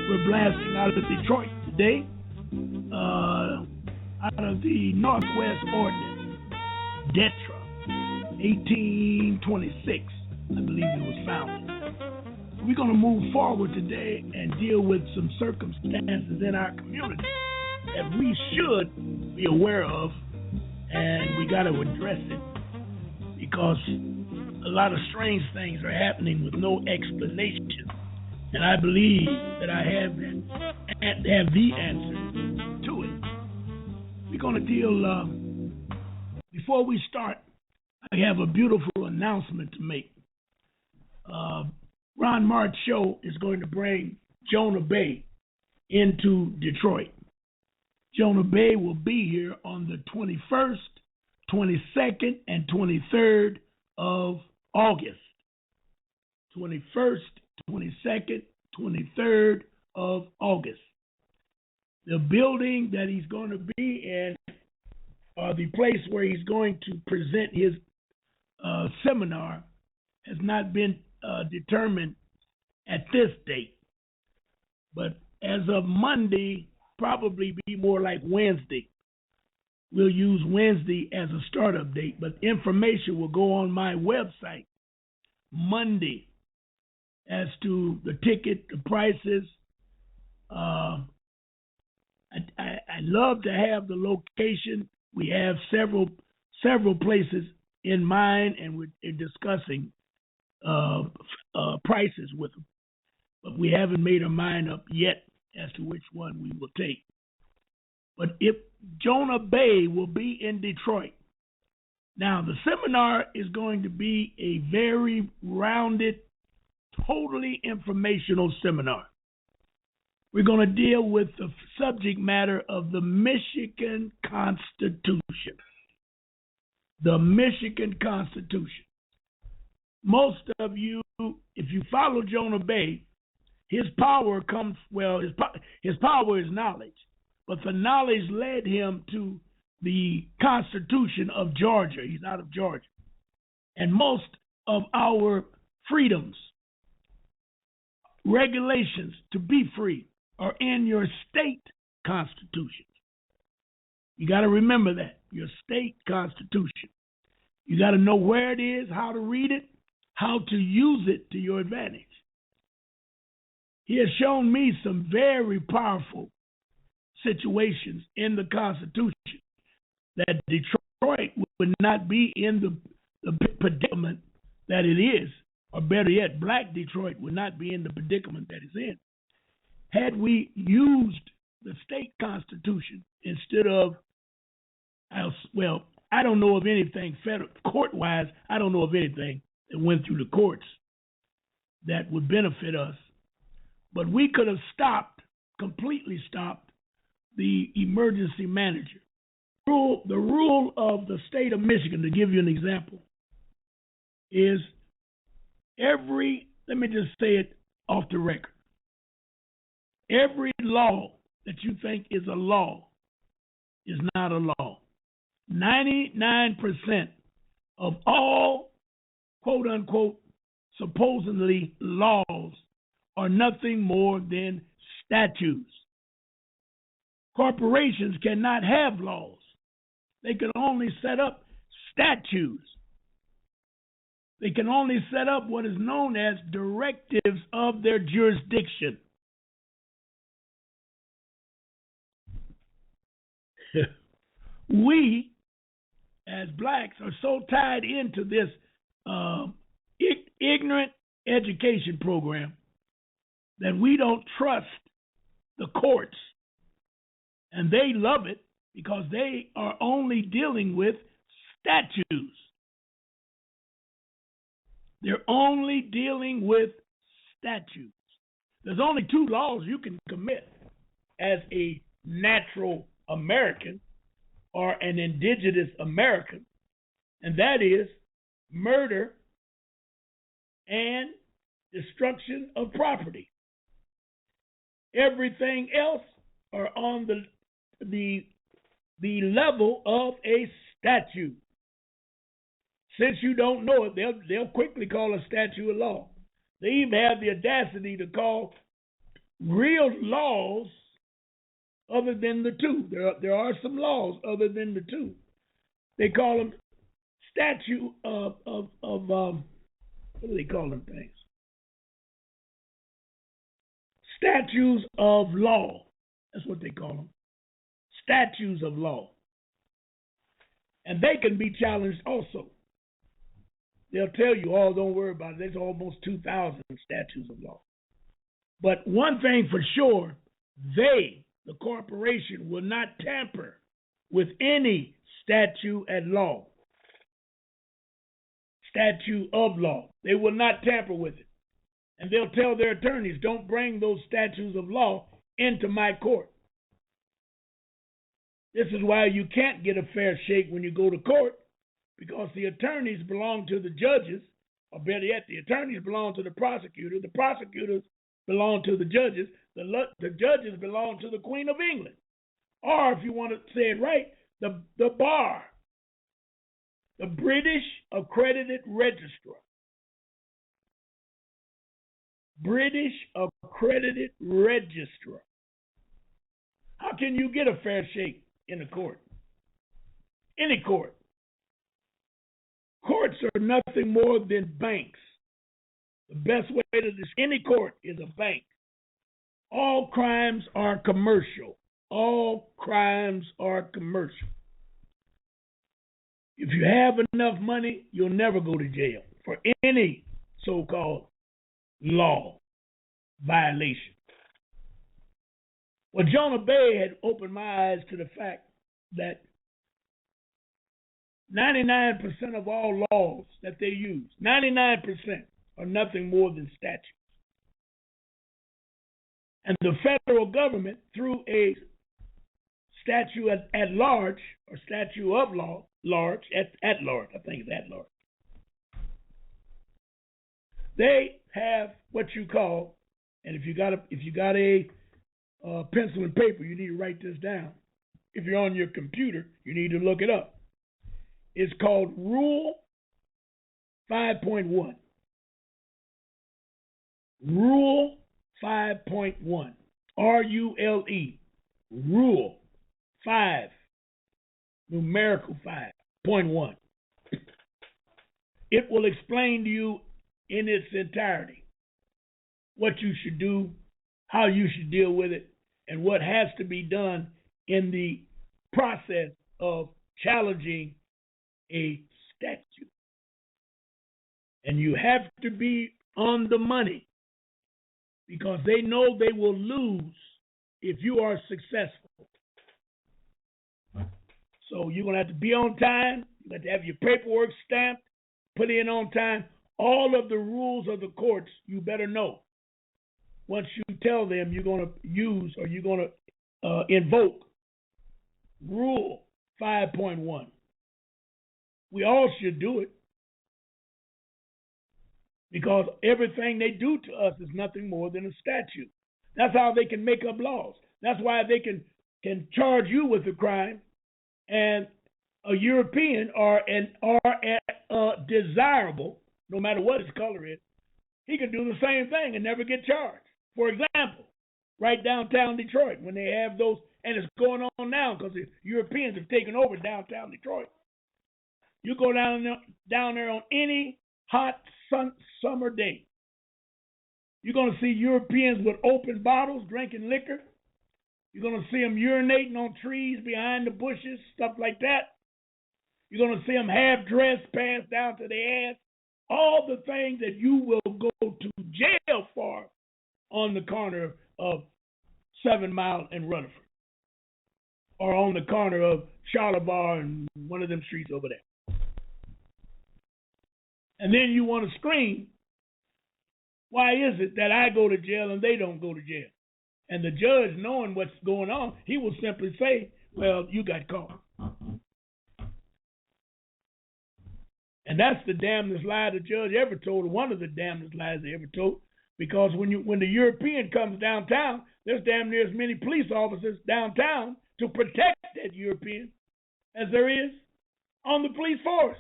We're blasting out of Detroit today, out of the Northwest Ordinance, DETRA, 1826, I believe it was founded. We're going to move forward today and deal with some circumstances in our community that we should be aware of, and we got to address it because a lot of strange things are happening with no explanation. And I believe that I have the answer to it. We're going to deal, before we start, I have a beautiful announcement to make. Ron Mart's show is going to bring Jonah Bey into Detroit. Jonah Bey will be here on the 21st, 22nd, and 23rd of August. 21st, 22nd, 23rd of August. The building that he's going to be in, the place where he's going to present his seminar, has not been determined at this date. But as of Monday, probably be more like Wednesday. We'll use Wednesday as a startup date, but information will go on my website Monday as to the ticket, the prices. I love to have the location. We have several places in mind, and we're discussing prices with them. But we haven't made our mind up yet as to which one we will take. But if Jonah Bey will be in Detroit. Now, the seminar is going to be a very rounded, totally informational seminar. We're going to deal with the subject matter of the Michigan Constitution. The Michigan Constitution. Most of you, if you follow Jonah Bey, his power comes, his power is knowledge. But the knowledge led him to the Constitution of Georgia. He's out of Georgia. And most of our freedoms, regulations to be free, are in your state constitution. You got to remember that, your state constitution. You got to know where it is, how to read it, how to use it to your advantage. He has shown me some very powerful situations in the Constitution that Detroit would not be in the predicament that it is, or better yet, Black Detroit would not be in the predicament that it's in, had we used the state constitution instead of, I don't know of anything federal court-wise. I don't know of anything that went through the courts that would benefit us. But we could have completely stopped the emergency manager. The rule of the state of Michigan, to give you an example, is let me just say it off the record. Every law that you think is a law is not a law. 99% of all, quote unquote, supposedly laws are nothing more than statutes. Corporations cannot have laws. They can only set up statutes. They can only set up what is known as directives of their jurisdiction. We, as blacks, are so tied into this ignorant education program that we don't trust the courts. And they love it because they are only dealing with statutes. They're only dealing with statutes. There's only two laws you can commit as a natural American or an indigenous American, and that is murder and destruction of property. Everything else are on the level of a statute. Since you don't know it, they'll quickly call a statute a law. They even have the audacity to call real laws other than the two. There are some laws other than the two. They call them statute of what do they call them things? Statutes of law. That's what they call them. Statutes of law. And they can be challenged also. They'll tell you, oh, don't worry about it. There's almost 2,000 statutes of law. But one thing for sure, they, the corporation, will not tamper with any statute at law. Statute of law. They will not tamper with it. And they'll tell their attorneys, don't bring those statutes of law into my court. This is why you can't get a fair shake when you go to court, because the attorneys belong to the judges, or better yet, the attorneys belong to the prosecutors belong to the judges, the judges belong to the Queen of England. Or, if you want to say it right, the bar, the British Accredited Registrar. British Accredited Registrar. How can you get a fair shake in a court? Any court. Courts are nothing more than banks. The best way to describe any court is a bank. All crimes are commercial. All crimes are commercial. If you have enough money, you'll never go to jail for any so-called law violation. Well, Jonah Bey had opened my eyes to the fact that 99% of all laws that they use, 99% are nothing more than statutes. And the federal government, through a statute at large, or statute of law, at large, I think it's at large, they have what you call, and if you got a pencil and paper, you need to write this down. If you're on your computer, you need to look it up. It's called Rule 5.1. Rule 5.1. R-U-L-E. Rule 5. Numerical 5.1. It will explain to you in its entirety what you should do, how you should deal with it, and what has to be done in the process of challenging a statute. And you have to be on the money, because they know they will lose if you are successful. So you're going to have to be on time. You have to have your paperwork stamped, put in on time. All of the rules of the courts you better know. Once you tell them you're going to use or you're going to invoke Rule 5.1. We all should do it, because everything they do to us is nothing more than a statute. That's how they can make up laws. That's why they can charge you with a crime, and a European are desirable, no matter what his color is. He can do the same thing and never get charged. For example, right downtown Detroit, when they have those, and it's going on now because the Europeans have taken over downtown Detroit. You go down there on any hot summer day, you're going to see Europeans with open bottles drinking liquor. You're going to see them urinating on trees behind the bushes, stuff like that. You're going to see them half-dressed, pants down to their ass. All the things that you will go to jail for on the corner of 7 Mile and Rutherford, or on the corner of Charlotte Bar and one of them streets over there. And then you want to scream, why is it that I go to jail and they don't go to jail? And the judge, knowing what's going on, he will simply say, well, you got caught. And that's the damnedest lie the judge ever told, or one of the damnedest lies they ever told, because when the European comes downtown, there's damn near as many police officers downtown to protect that European as there is on the police force.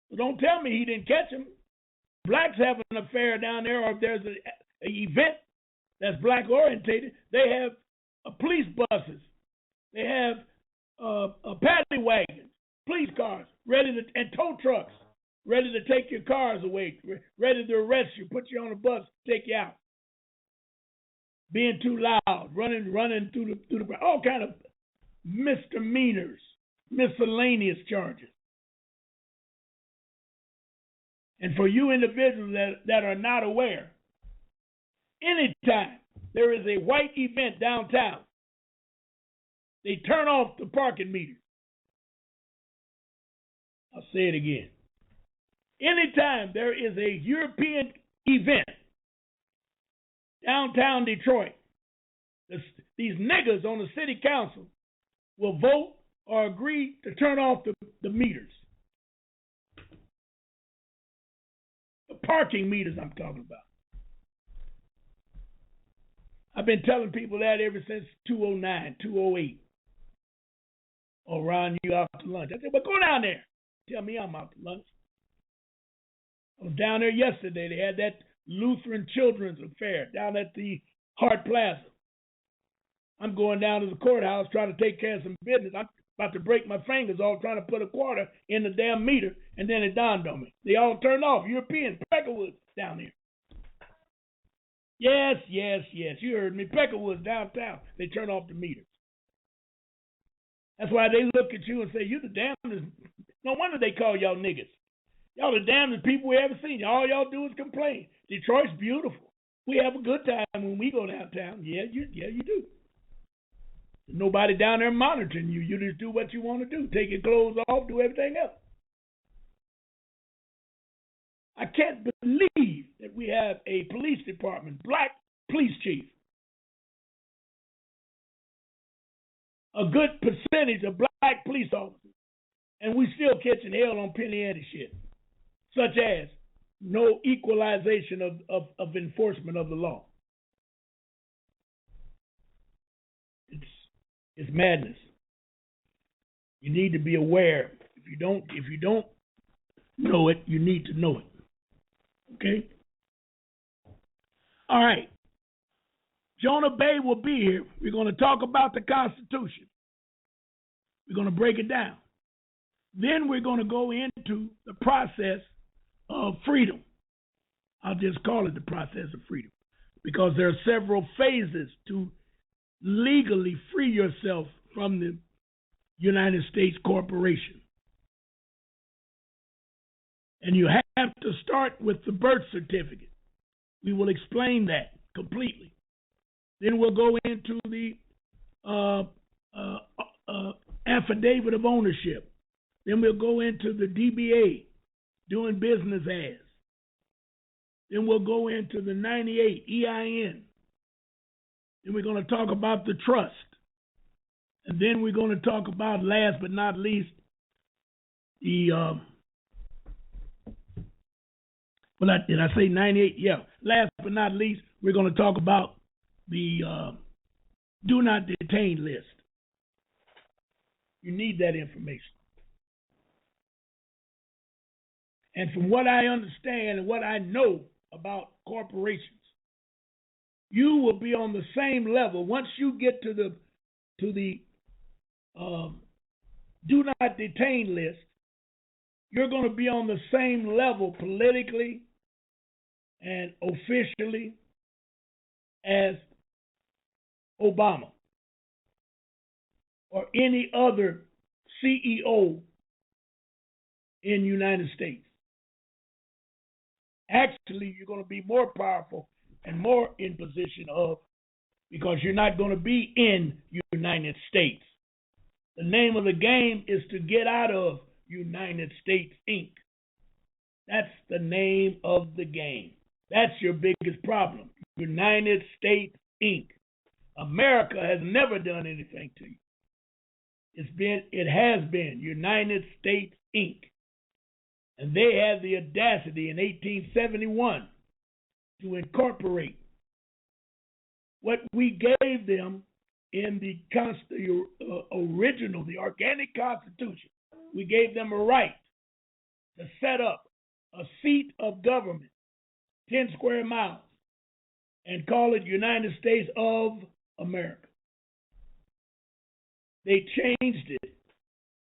So don't tell me he didn't catch him. Blacks have an affair down there, or if there's an event that's black orientated, they have police buses, they have paddy wagons, police cars, and tow trucks, ready to take your cars away, ready to arrest you, put you on a bus, take you out. Being too loud, running through the all kind of misdemeanors, miscellaneous charges. And for you individuals that are not aware, anytime there is a white event downtown, they turn off the parking meters. I'll say it again. Anytime there is a European event downtown Detroit, these niggas on the city council will vote or agree to turn off the meters. The parking meters I'm talking about. I've been telling people that ever since 2009, 2008. Or Ron, you out to lunch. I said, well, go down there. Tell me I'm out to lunch. I was down there yesterday. They had that Lutheran Children's Affair down at the Hart Plaza. I'm going down to the courthouse trying to take care of some business. I'm about to break my fingers off trying to put a quarter in the damn meter, and then it dawned on me. They all turned off. European Peckerwoods down here. Yes. You heard me. Peckerwoods downtown. They turn off the meters. That's why they look at you and say, you the damnedest. No wonder they call y'all niggas. Y'all the damnedest people we ever seen. All y'all do is complain. Detroit's beautiful. We have a good time when we go downtown. Yeah, you do. There's nobody down there monitoring you. You just do what you want to do. Take your clothes off, do everything else. I can't believe that we have a police department, black police chief. A good percentage of black police officers, and we still catching hell on penny ante shit, such as no equalization of enforcement of the law. It's madness. You need to be aware. If you don't know it, you need to know it. Okay? All right. Jonah Bey will be here. We're going to talk about the Constitution. We're going to break it down. Then we're going to go into the process of freedom. I'll just call it the process of freedom because there are several phases to legally free yourself from the United States corporation. And you have to start with the birth certificate. We will explain that completely. Then we'll go into the affidavit of ownership. Then we'll go into the DBA, doing business as. Then we'll go into the 98 EIN. Then we're going to talk about the trust. And then we're going to talk about, last but not least, the, did I say 98? Yeah. Last but not least, we're going to talk about the do not detain list. You need that information. And from what I understand and what I know about corporations, you will be on the same level once you get to the do not detain list. You're going to be on the same level politically and officially as Obama or any other CEO in the United States. Actually, you're going to be more powerful and more in position of, because you're not going to be in United States. The name of the game is to get out of United States, Inc. That's the name of the game. That's your biggest problem. United States, Inc. America has never done anything to you. It has been United States, Inc. And they had the audacity in 1871 to incorporate what we gave them in the original, the organic Constitution. We gave them a right to set up a seat of government, 10 square miles, and call it United States of America. They changed it.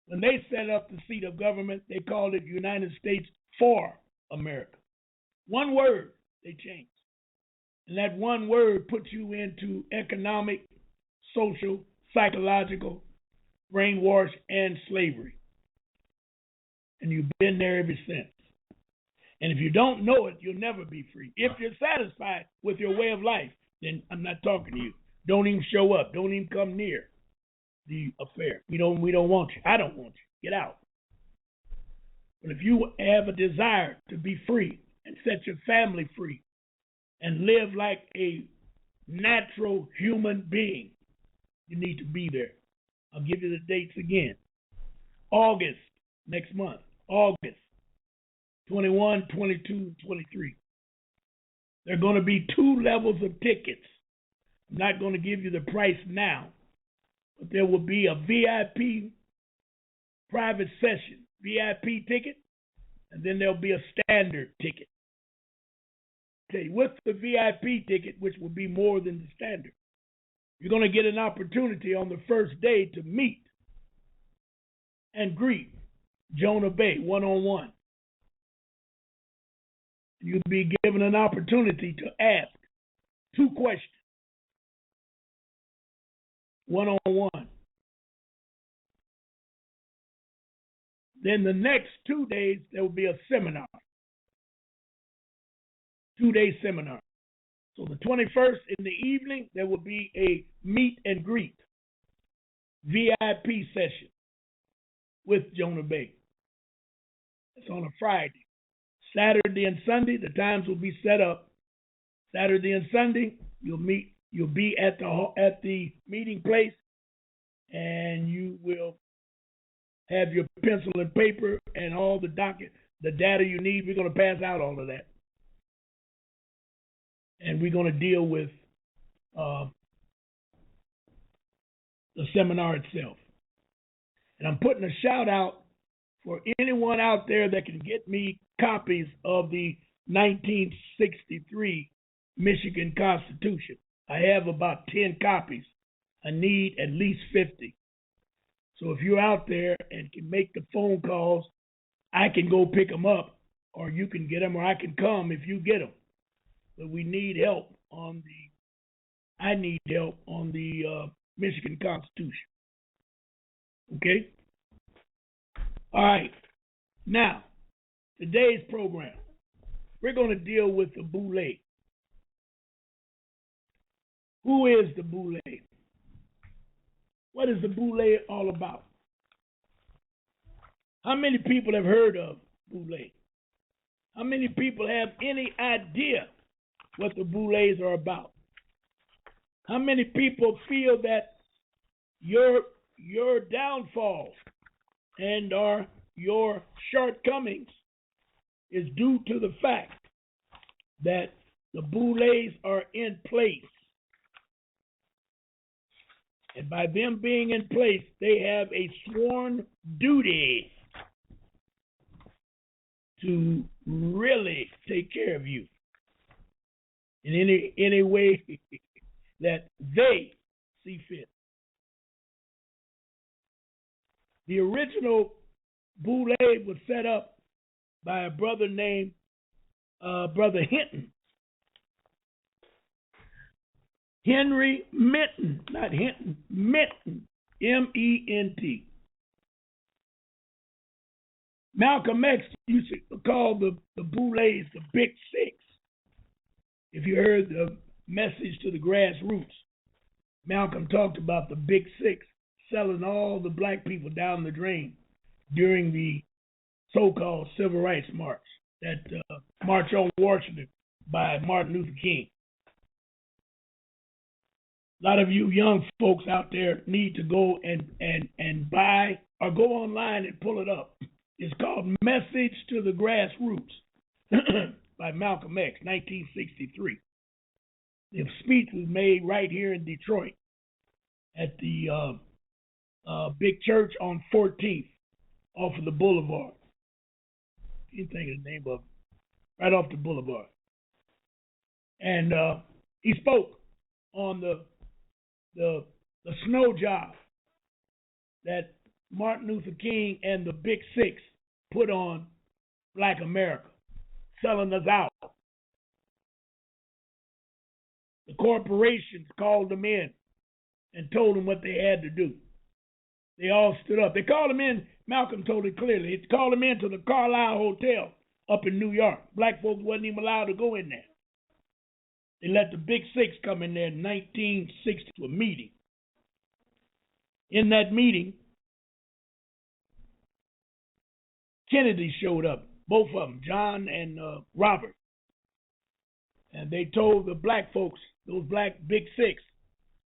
When they set up the seat of government, they called it United States for America. One word they changed. And that one word puts you into economic, social, psychological, brainwash, and slavery. And you've been there ever since. And if you don't know it, you'll never be free. If you're satisfied with your way of life, then I'm not talking to you. Don't even show up. Don't even come near the affair. We don't want you. I don't want you. Get out. But if you have a desire to be free and set your family free and live like a natural human being, you need to be there. I'll give you the dates again. August, next month. August 21, 22, 23. There are going to be 2 levels of tickets. I'm not going to give you the price now, but there will be a VIP private session, VIP ticket, and then there'll be a standard ticket. Okay, with the VIP ticket, which will be more than the standard, you're going to get an opportunity on the first day to meet and greet Jonah Bey one-on-one. You'll be given an opportunity to ask 2 questions one-on-one. Then the next 2 days, there will be a seminar. 2-day seminar. So the 21st in the evening, there will be a meet and greet VIP session with Jonah Bey. It's on a Friday. Saturday and Sunday, the times will be set up. Saturday and Sunday, you'll be at the meeting place, and you will have your pencil and paper and all the data you need. We're going to pass out all of that. And we're going to deal with the seminar itself. And I'm putting a shout out for anyone out there that can get me copies of the 1963 Michigan Constitution. I have about 10 copies. I need at least 50. So if you're out there and can make the phone calls, I can go pick them up, or you can get them, or I can come if you get them. But we need help I need help on the Michigan Constitution. Okay? All right. Now, today's program, we're going to deal with the BOULE. Who is the BOULE? What is the BOULE all about? How many people have heard of BOULE? How many people have any idea what the BOULEs are about? How many people feel that your downfall and your shortcomings is due to the fact that the BOULEs are in place? And by them being in place, they have a sworn duty to really take care of you in any way that they see fit. The original BOULE was set up by a brother named Brother Hinton. Henry Minton, not Hinton, Minton, M-E-N-T. Malcolm X used to call the BOULEs the Big Six. If you heard the message to the grassroots, Malcolm talked about the Big Six selling all the black people down the drain during the so-called Civil Rights March, that March on Washington by Martin Luther King. A lot of you young folks out there need to go and buy or go online and pull it up. It's called Message to the Grassroots by Malcolm X, 1963. The speech was made right here in Detroit at the big church on 14th off of the boulevard. Can't think of the name of it. Right off the boulevard. And He spoke on the snow job that Martin Luther King and the Big Six put on Black America, selling us out. The corporations called them in and told them what they had to do. They all stood up. They called them in. Malcolm told it clearly. They called them into the Carlisle Hotel up in New York. Black folks wasn't even allowed to go in there. They let the Big Six come in there in 1960 to a meeting. In that meeting, Kennedy showed up, both of them, John and Robert. And they told the black folks, those black Big Six,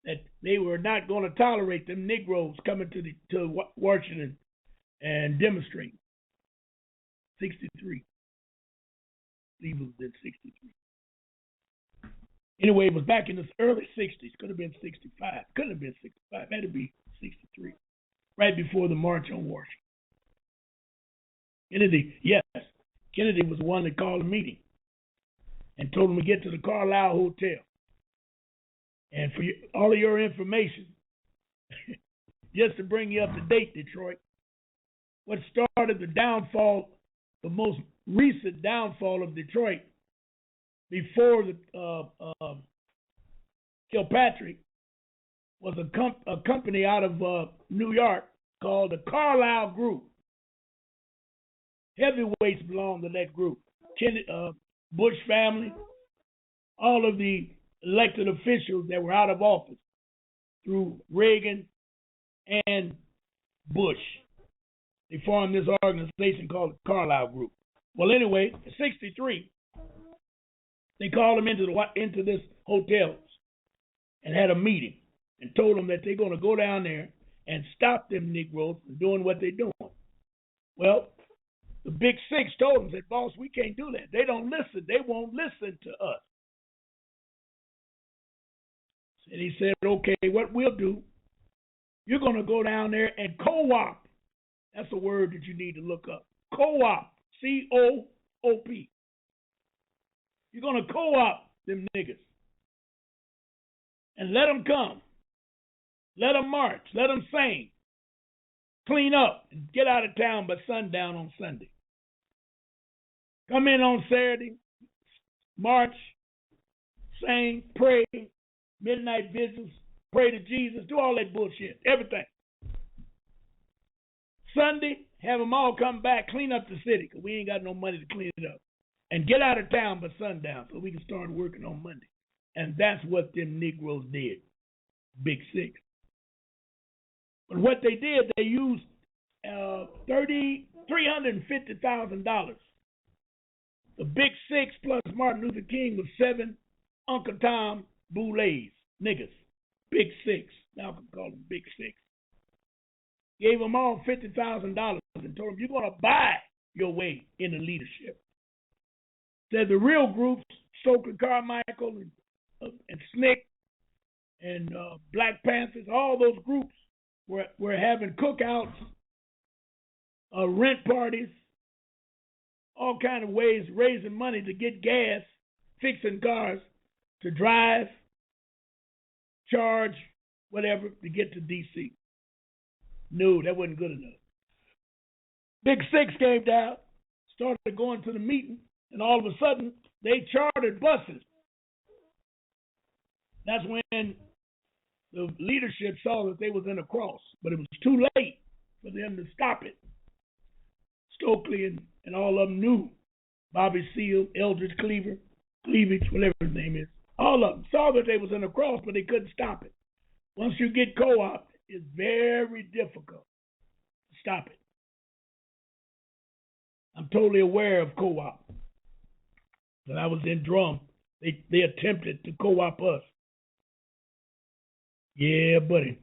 that they were not going to tolerate them Negroes coming to Washington and demonstrating. 63. I believe it was in 63. Anyway, it was back in the early 60s. Could have been 65. Couldn't have been 65. Had to be 63. Right before the March on Washington. Kennedy was the one that called a meeting and told them to get to the Carlisle Hotel. And for all of your information, just to bring you up to date, Detroit, what started the downfall, the most recent downfall of Detroit before the Kilpatrick, was a company out of New York called the Carlisle Group. Heavyweights belonged to that group. Bush family, all of the elected officials that were out of office through Reagan and Bush. They formed this organization called the Carlisle Group. Well, anyway, in 63, they called them into this hotel and had a meeting and told them that they're going to go down there and stop them Negroes from doing what they're doing. Well, the Big Six told them, said, boss, we can't do that. They don't listen. They won't listen to us. And he said, okay, what we'll do, you're going to go down there and co-op. That's a word that you need to look up. Co-op. C-O-O-P. You're going to co-op them niggas. And let them come. Let them march. Let them sing. Clean up and get out of town by sundown on Sunday. Come in on Saturday, march, sing, pray, midnight vigils, pray to Jesus, do all that bullshit, everything. Sunday, have them all come back, clean up the city, because we ain't got no money to clean it up. And get out of town by sundown so we can start working on Monday. And that's what them Negroes did, Big Six. But what they did, they used $350,000. The Big Six plus Martin Luther King was 7 Uncle Tom Boulets, niggas. Big Six. Malcolm called them Big Six. Gave them all $50,000 and told them, you're going to buy your way into leadership. Said the real groups, Stokely Carmichael and Snick and Black Panthers, all those groups were having cookouts, rent parties, all kind of ways, raising money to get gas, fixing cars, to drive, charge, whatever, to get to D.C. No, that wasn't good enough. Big Six came down, started going to the meeting, and all of a sudden, they chartered buses. That's when the leadership saw that they was in a cross, but it was too late for them to stop it. Stokely and all of them knew. Bobby Seale, Eldridge Cleavage, whatever his name is. All of them saw that they was in a cross, but they couldn't stop it. Once you get co-opted, it's very difficult to stop it. I'm totally aware of co-op. When I was in drum, they attempted to co-op us. Yeah, buddy.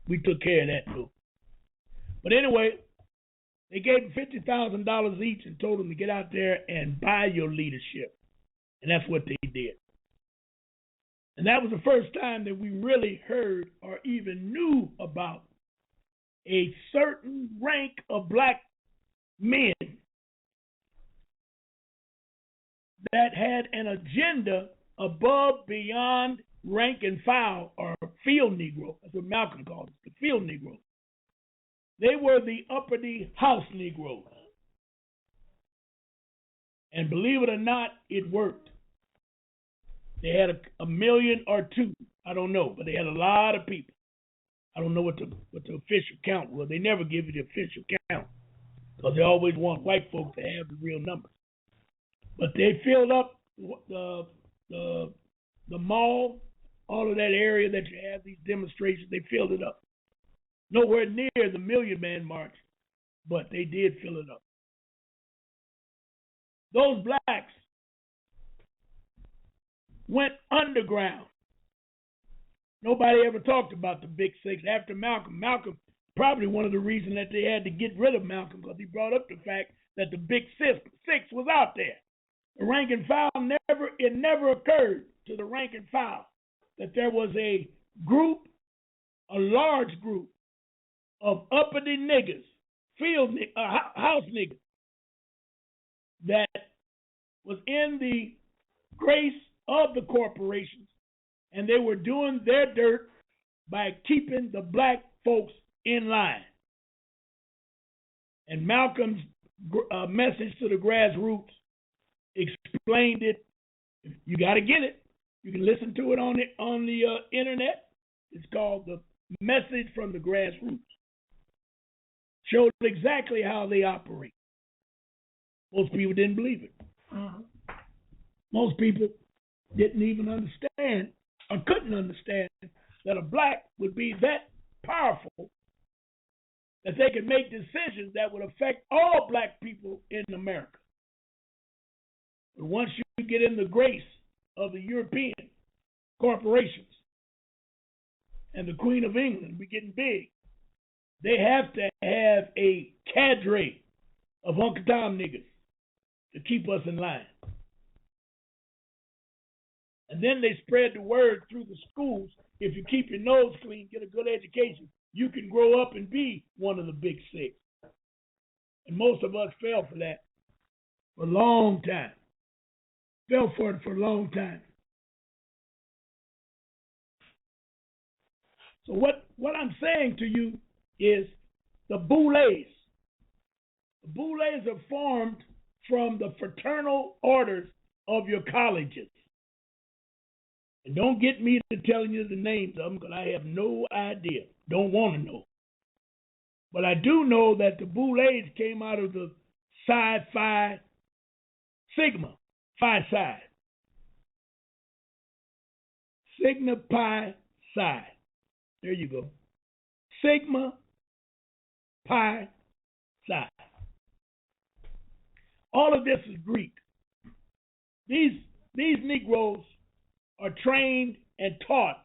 We took care of that, too. But anyway, they gave them $50,000 each and told them to get out there and buy your leadership. And that's what they did. And that was the first time that we really heard or even knew about a certain rank of black men that had an agenda above, beyond, rank and file, or field Negro. That's what Malcolm called it, the field Negro. They were the uppity house Negroes. And believe it or not, it worked. They had a million or two, I don't know, but they had a lot of people. I don't know what the official count was. They never give you the official count because they always want white folks to have the real numbers. But they filled up the mall, all of that area that you have these demonstrations. They filled it up. Nowhere near the Million Man March, but they did fill it up. Those blacks went underground. Nobody ever talked about the Big Six after Malcolm. Malcolm, probably one of the reasons that they had to get rid of Malcolm, because he brought up the fact that the Big Six was out there. The rank and file never occurred to the rank and file that there was a large group of uppity niggas, house niggas, that was in the grace of the corporations, and they were doing their dirt by keeping the black folks in line. And Malcolm's message to the grassroots explained it. You got to get it. You can listen to it on the internet. It's called The Message from the Grassroots. Showed exactly how they operate. Most people didn't believe it. Most people didn't even understand or couldn't understand that a black would be that powerful that they could make decisions that would affect all black people in America. But once you get in the grace of the European corporations and the Queen of England, we're getting big. They have to have a cadre of Uncle Tom niggas to keep us in line. And then they spread the word through the schools. If you keep your nose clean, get a good education, you can grow up and be one of the Big Six. And most of us fell for that for a long time. Fell for it for a long time. So what I'm saying to you is the BOULEs. The BOULEs are formed from the fraternal orders of your colleges. And don't get me to telling you the names of them because I have no idea. Don't want to know. But I do know that the BOULEs came out of the Phi Sigma, Phi Psi. Sigma Pi Psi. There you go. Sigma Pi Psi. All of this is Greek. These Negroes are trained and taught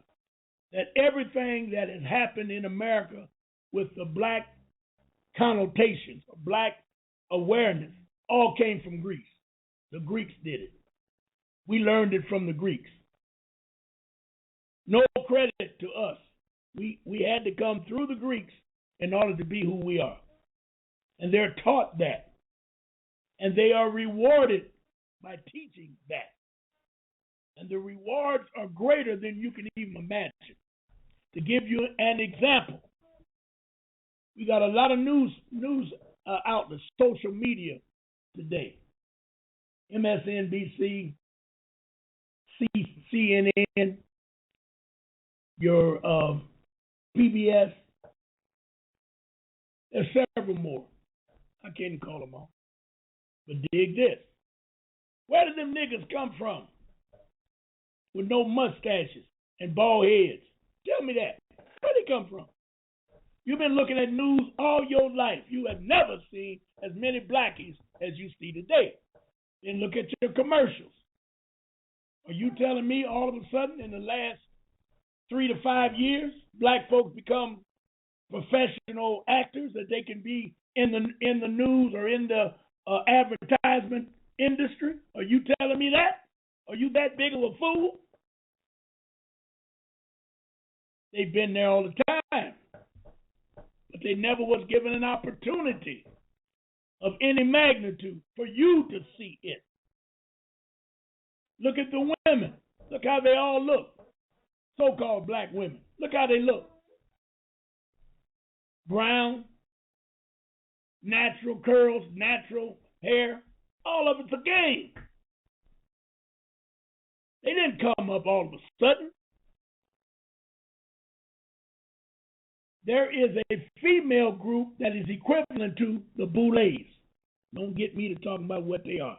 that everything that has happened in America with the black connotations, or black awareness, all came from Greece. The Greeks did it. We learned it from the Greeks. No credit to us. We had to come through the Greeks in order to be who we are. And they're taught that. And they are rewarded by teaching that. And the rewards are greater than you can even imagine. To give you an example, we got a lot of news outlets, social media today. MSNBC, CNN, your PBS. There's several more. I can't even call them all. But dig this. Where did them niggas come from? With no mustaches and bald heads. Tell me that. Where they come from? You've been looking at news all your life. You have never seen as many blackies as you see today. Then look at your commercials. Are you telling me all of a sudden in the last 3 to 5 years, black folks become professional actors, that they can be in the news or in the advertisement industry? Are you telling me that? Are you that big of a fool? They've been there all the time, but they never was given an opportunity of any magnitude for you to see it. Look at the women. Look how they all look. So-called black women. Look how they look. Brown, natural curls, natural hair. All of it's a game. They didn't come up all of a sudden. There is a female group that is equivalent to the BOULEs. Don't get me to talking about what they are.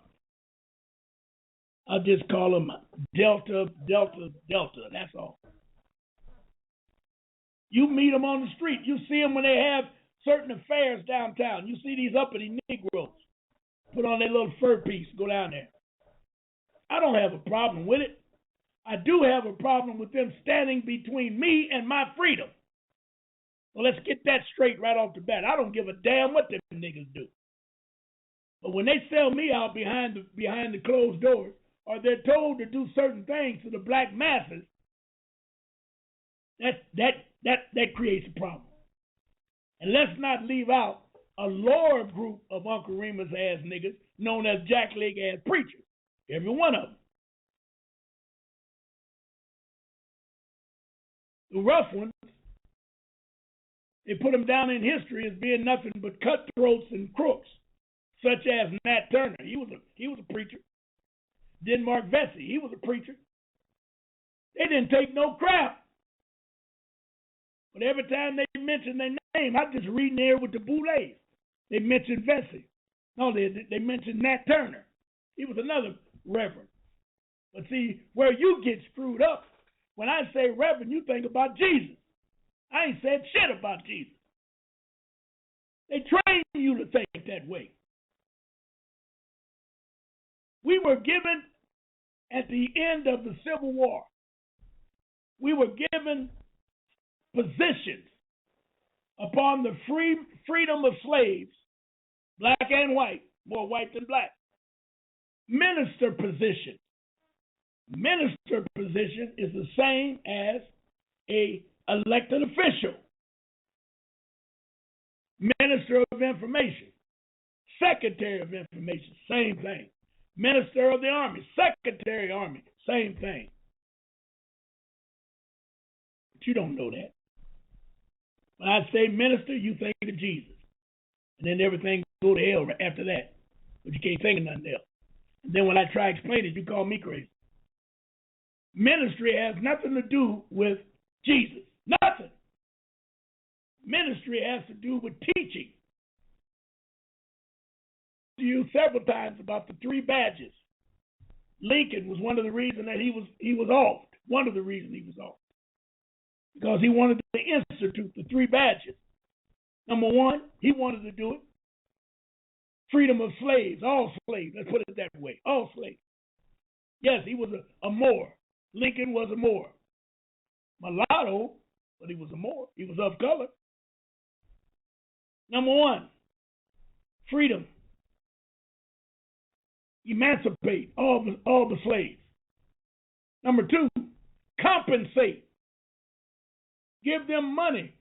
I'll just call them Delta. That's all. You meet them on the street. You see them when they have certain affairs downtown. You see these uppity Negroes put on their little fur piece, go down there. I don't have a problem with it. I do have a problem with them standing between me and my freedom. Well, let's get that straight right off the bat. I don't give a damn what them niggas do. But when they sell me out behind the closed doors, or they're told to do certain things to the black masses, that creates a problem. And let's not leave out a lower group of Uncle Remus ass niggas known as jackleg ass preachers. Every one of them. The rough ones, they put them down in history as being nothing but cutthroats and crooks, such as Nat Turner. He was a preacher. Denmark Vesey, he was a preacher. They didn't take no crap. But every time they mention their name, I just read in there with the Boulets. They mentioned Vesey. No, they mentioned Nat Turner. He was another reverend. But see, where you get screwed up, when I say reverend, you think about Jesus. I ain't said shit about Jesus. They train you to think that way. We were given, at the end of the Civil War, we were given positions upon the freedom of slaves, black and white, more white than black. Minister position. Minister position is the same as a elected official. Minister of Information, Secretary of Information, same thing. Minister of the Army, Secretary of the Army, same thing. But you don't know that. When I say minister, you think of Jesus. And then everything go to hell after that. But you can't think of nothing else. And then when I try to explain it, you call me crazy. Ministry has nothing to do with Jesus. Nothing. Ministry has to do with teaching. To you several times about the 3 badges. Lincoln was one of the reasons that he was off. One of the reasons he was off. Because he wanted to institute the 3 badges. Number 1, he wanted to do it. Freedom of slaves, all slaves. Let's put it that way. All slaves. Yes, he was a Moor. Lincoln was a Moor. Mulatto, but he was a Moor. He was of color. Number 1, freedom. Emancipate all the slaves. Number 2, compensate. Give them money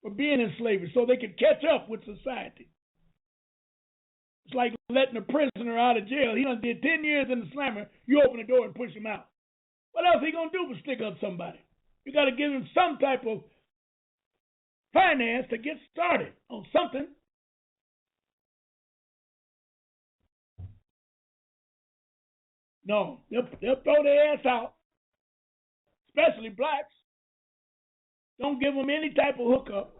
for being in slavery so they could catch up with society. It's like letting a prisoner out of jail. He done did 10 years in the slammer. You open the door and push him out. What else he gonna do but stick up somebody? You got to give him some type of finance to get started on something. No, they'll throw their ass out, especially blacks. Don't give them any type of hookup.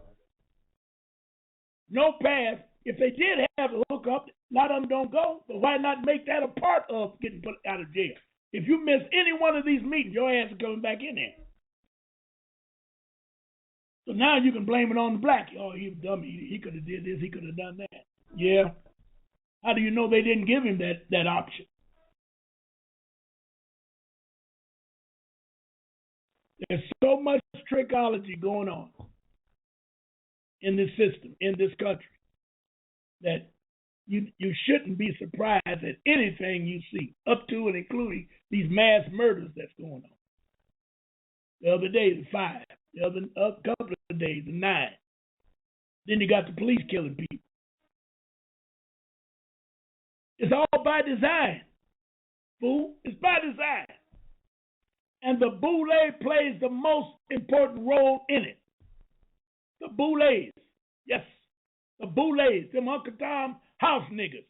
No pass. If they did have a hookup, a lot of them don't go. But why not make that a part of getting put out of jail? If you miss any one of these meetings, your ass is coming back in there. So now you can blame it on the black. Oh, he was dumb. He could have did this. He could have done that. Yeah. How do you know they didn't give him that option? There's so much trickology going on in this system, in this country, that you shouldn't be surprised at anything you see, up to and including these mass murders that's going on. The other day, the 5. The other couple of days, the 9. Then you got the police killing people. It's all by design, fool. It's by design. And the BOULE plays the most important role in it. The BOULEs. Yes. The BOULEs. Them Uncle Tom house niggas.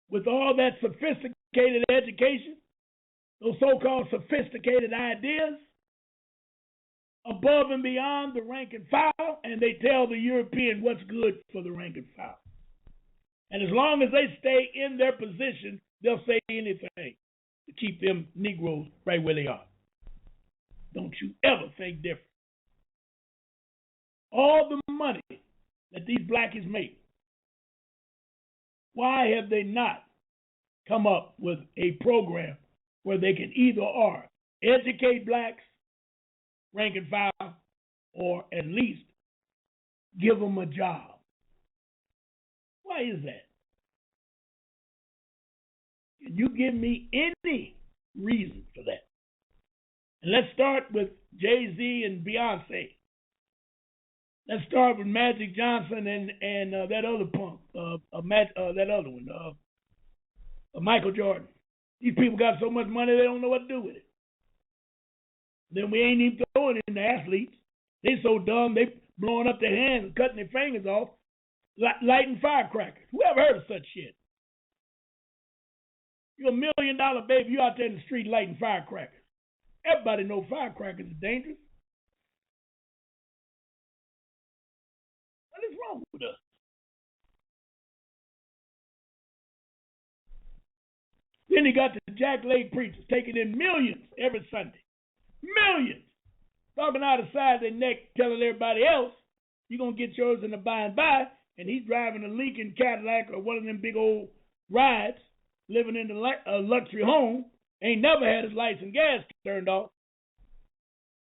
With all that sophisticated education, those so-called sophisticated ideas, above and beyond the rank and file, and they tell the European what's good for the rank and file. And as long as they stay in their position, they'll say anything to keep them Negroes right where they are. Don't you ever think different. All the money that these blackies make, why have they not come up with a program where they can either or educate blacks, rank and file, or at least give them a job? Why is that? Can you give me any reason for that? And let's start with Jay-Z and Beyonce. Let's start with Magic Johnson and that other punk, that other one, Michael Jordan. These people got so much money they don't know what to do with it. Then we ain't even throwing in the athletes. They so dumb they blowing up their hands and cutting their fingers off, lighting firecrackers. Who ever heard of such shit? You're $1 million baby. You out there in the street lighting firecrackers. Everybody knows firecrackers are dangerous. What is wrong with us? Then he got the Jack Lake preachers taking in millions every Sunday. Millions. Talking out the side of their neck, telling everybody else, you're going to get yours in the by and by, and he's driving a Lincoln Cadillac or one of them big old rides, living in a luxury home, ain't never had his lights and gas turned off,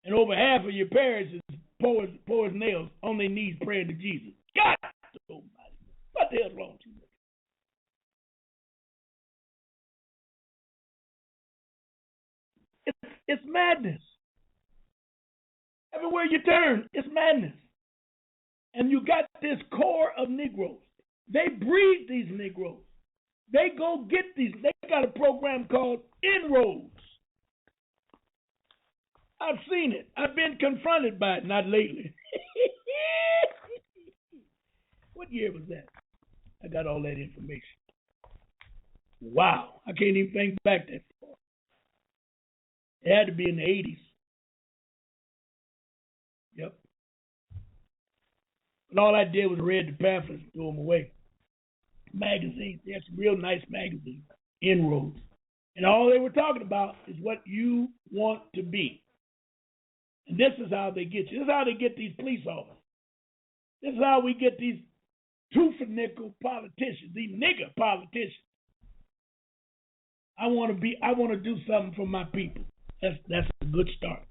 and over half of your parish is poor as nails, on their knees praying to Jesus. God Almighty. What the hell's wrong with you? It's madness. Everywhere you turn, it's madness. And you got this core of Negroes. They breed these Negroes. They go get these. They got a program called Inroads. I've seen it. I've been confronted by it, not lately. What year was that? I got all that information. Wow. I can't even think back that far. It had to be in the 80s. Yep. And all I did was read the pamphlets and threw them away. Magazines. They had some real nice magazines. Inroads. And all they were talking about is what you want to be. And this is how they get you. This is how they get these police officers. This is how we get these tooth-and-nickel politicians, these nigger politicians. I want to do something for my people. That's a good start.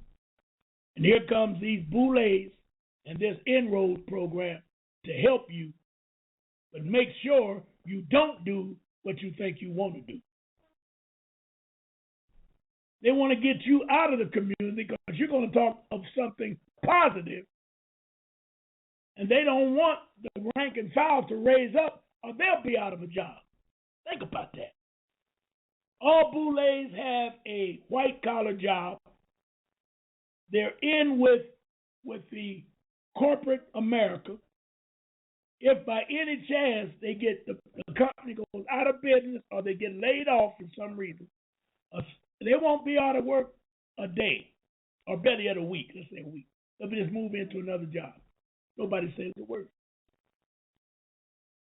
And here comes these BOULEs and this Inroads program to help you, but make sure you don't do what you think you want to do. They want to get you out of the community because you're going to talk of something positive, and they don't want the rank and file to raise up or they'll be out of a job. Think about that. All BOULEs have a white-collar job. They're in with the corporate America. If by any chance they get the company goes out of business or they get laid off for some reason, they won't be out of work a day or better yet a week. Let's say a week. They'll just move into another job. Nobody says a word.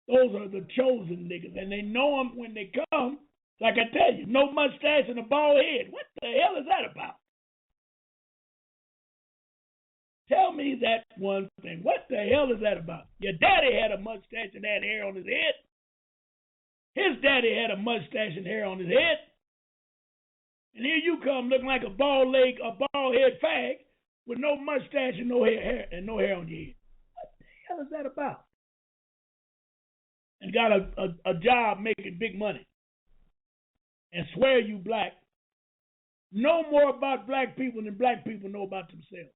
Those are the chosen niggas, and they know them when they come. Like I tell you, no mustache and a bald head. What the hell is that about? Tell me that one thing. What the hell is that about? Your daddy had a mustache and had hair on his head. His daddy had a mustache and hair on his head. And here you come looking like a bald head fag with no mustache and no hair on your head. What the hell is that about? And got a job making big money. And swear you black. Know more about black people than black people know about themselves.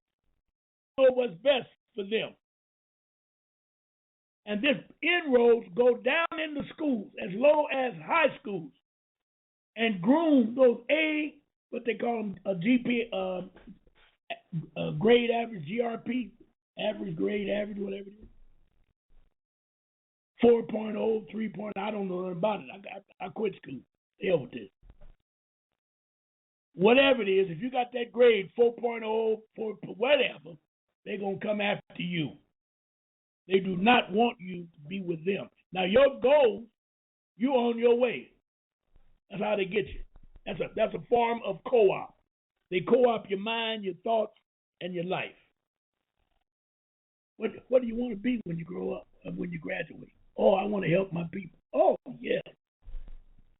Know what's best for them. And this Inroads go down into schools as low as high schools and groom those A what they call them, a GP, grade average, GRP, average grade average, whatever it is. 4.0, 3.0, I don't know nothing about it. I quit school. Hell with this. Whatever it is, if you got that grade, 4.0, 4, whatever, they're going to come after you. They do not want you to be with them. Now, your goal, you're on your way. That's how they get you. That's a form of co-op. They co-op your mind, your thoughts, and your life. What do you want to be when you grow up, when you graduate? Oh, I want to help my people. Oh, yeah.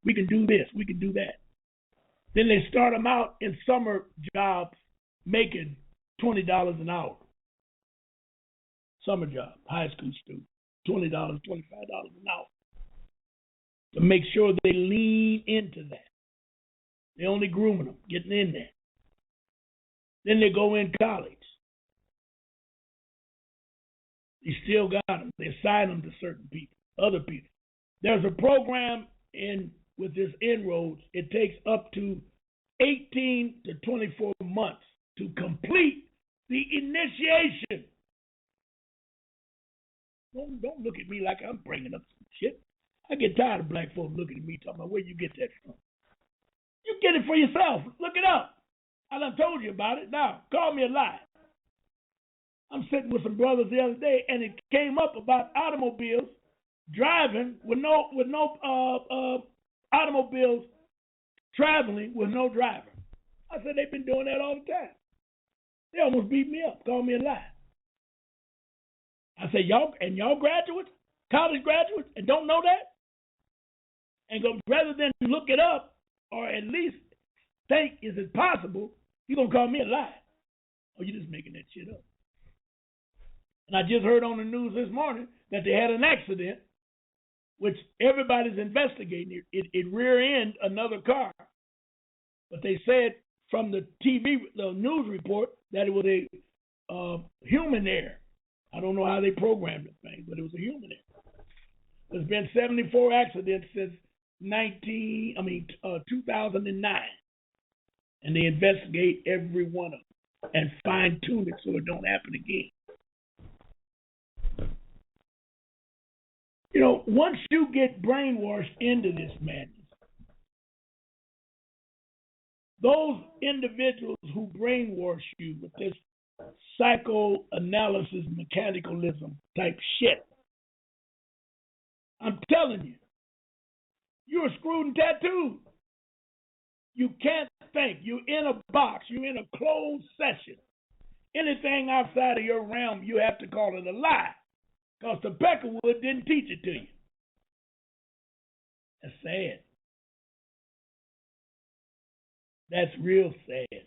We can do this. We can do that. Then they start them out in summer jobs making $20 an hour. Summer job, high school student, $20, $25 an hour. To make sure they lean into that. They only grooming them, getting in there. Then they go in college. They still got them. They assign them to certain people, other people. There's a program with this inroads. It takes up to 18 to 24 months to complete the initiation. Don't look at me like I'm bringing up some shit. I get tired of black folks looking at me talking about where you get that from. You get it for yourself. Look it up. I done told you about it. Now, call me a lie. I'm sitting with some brothers the other day, and it came up about automobiles driving with no automobiles traveling with no driver. I said they've been doing that all the time. They almost beat me up, called me a lie. I said, y'all graduates, college graduates, and don't know that? And go, rather than look it up or at least think, is it possible, you're going to call me a lie. Oh, you're just making that shit up. And I just heard on the news this morning that they had an accident, which everybody's investigating. It rear-ended another car. But they said from the news report, that it was a human error. I don't know how they programmed the thing, but it was a human error. There's been 74 accidents since 2009. And they investigate every one of them and fine-tune it so it don't happen again. You know, once you get brainwashed into this madness, those individuals who brainwash you with this psychoanalysis, mechanicalism type shit, I'm telling you, you're screwed and tattooed. You can't think. You're in a box. You're in a closed session. Anything outside of your realm, you have to call it a lie. Because the Peckerwood didn't teach it to you. That's sad. That's real sad.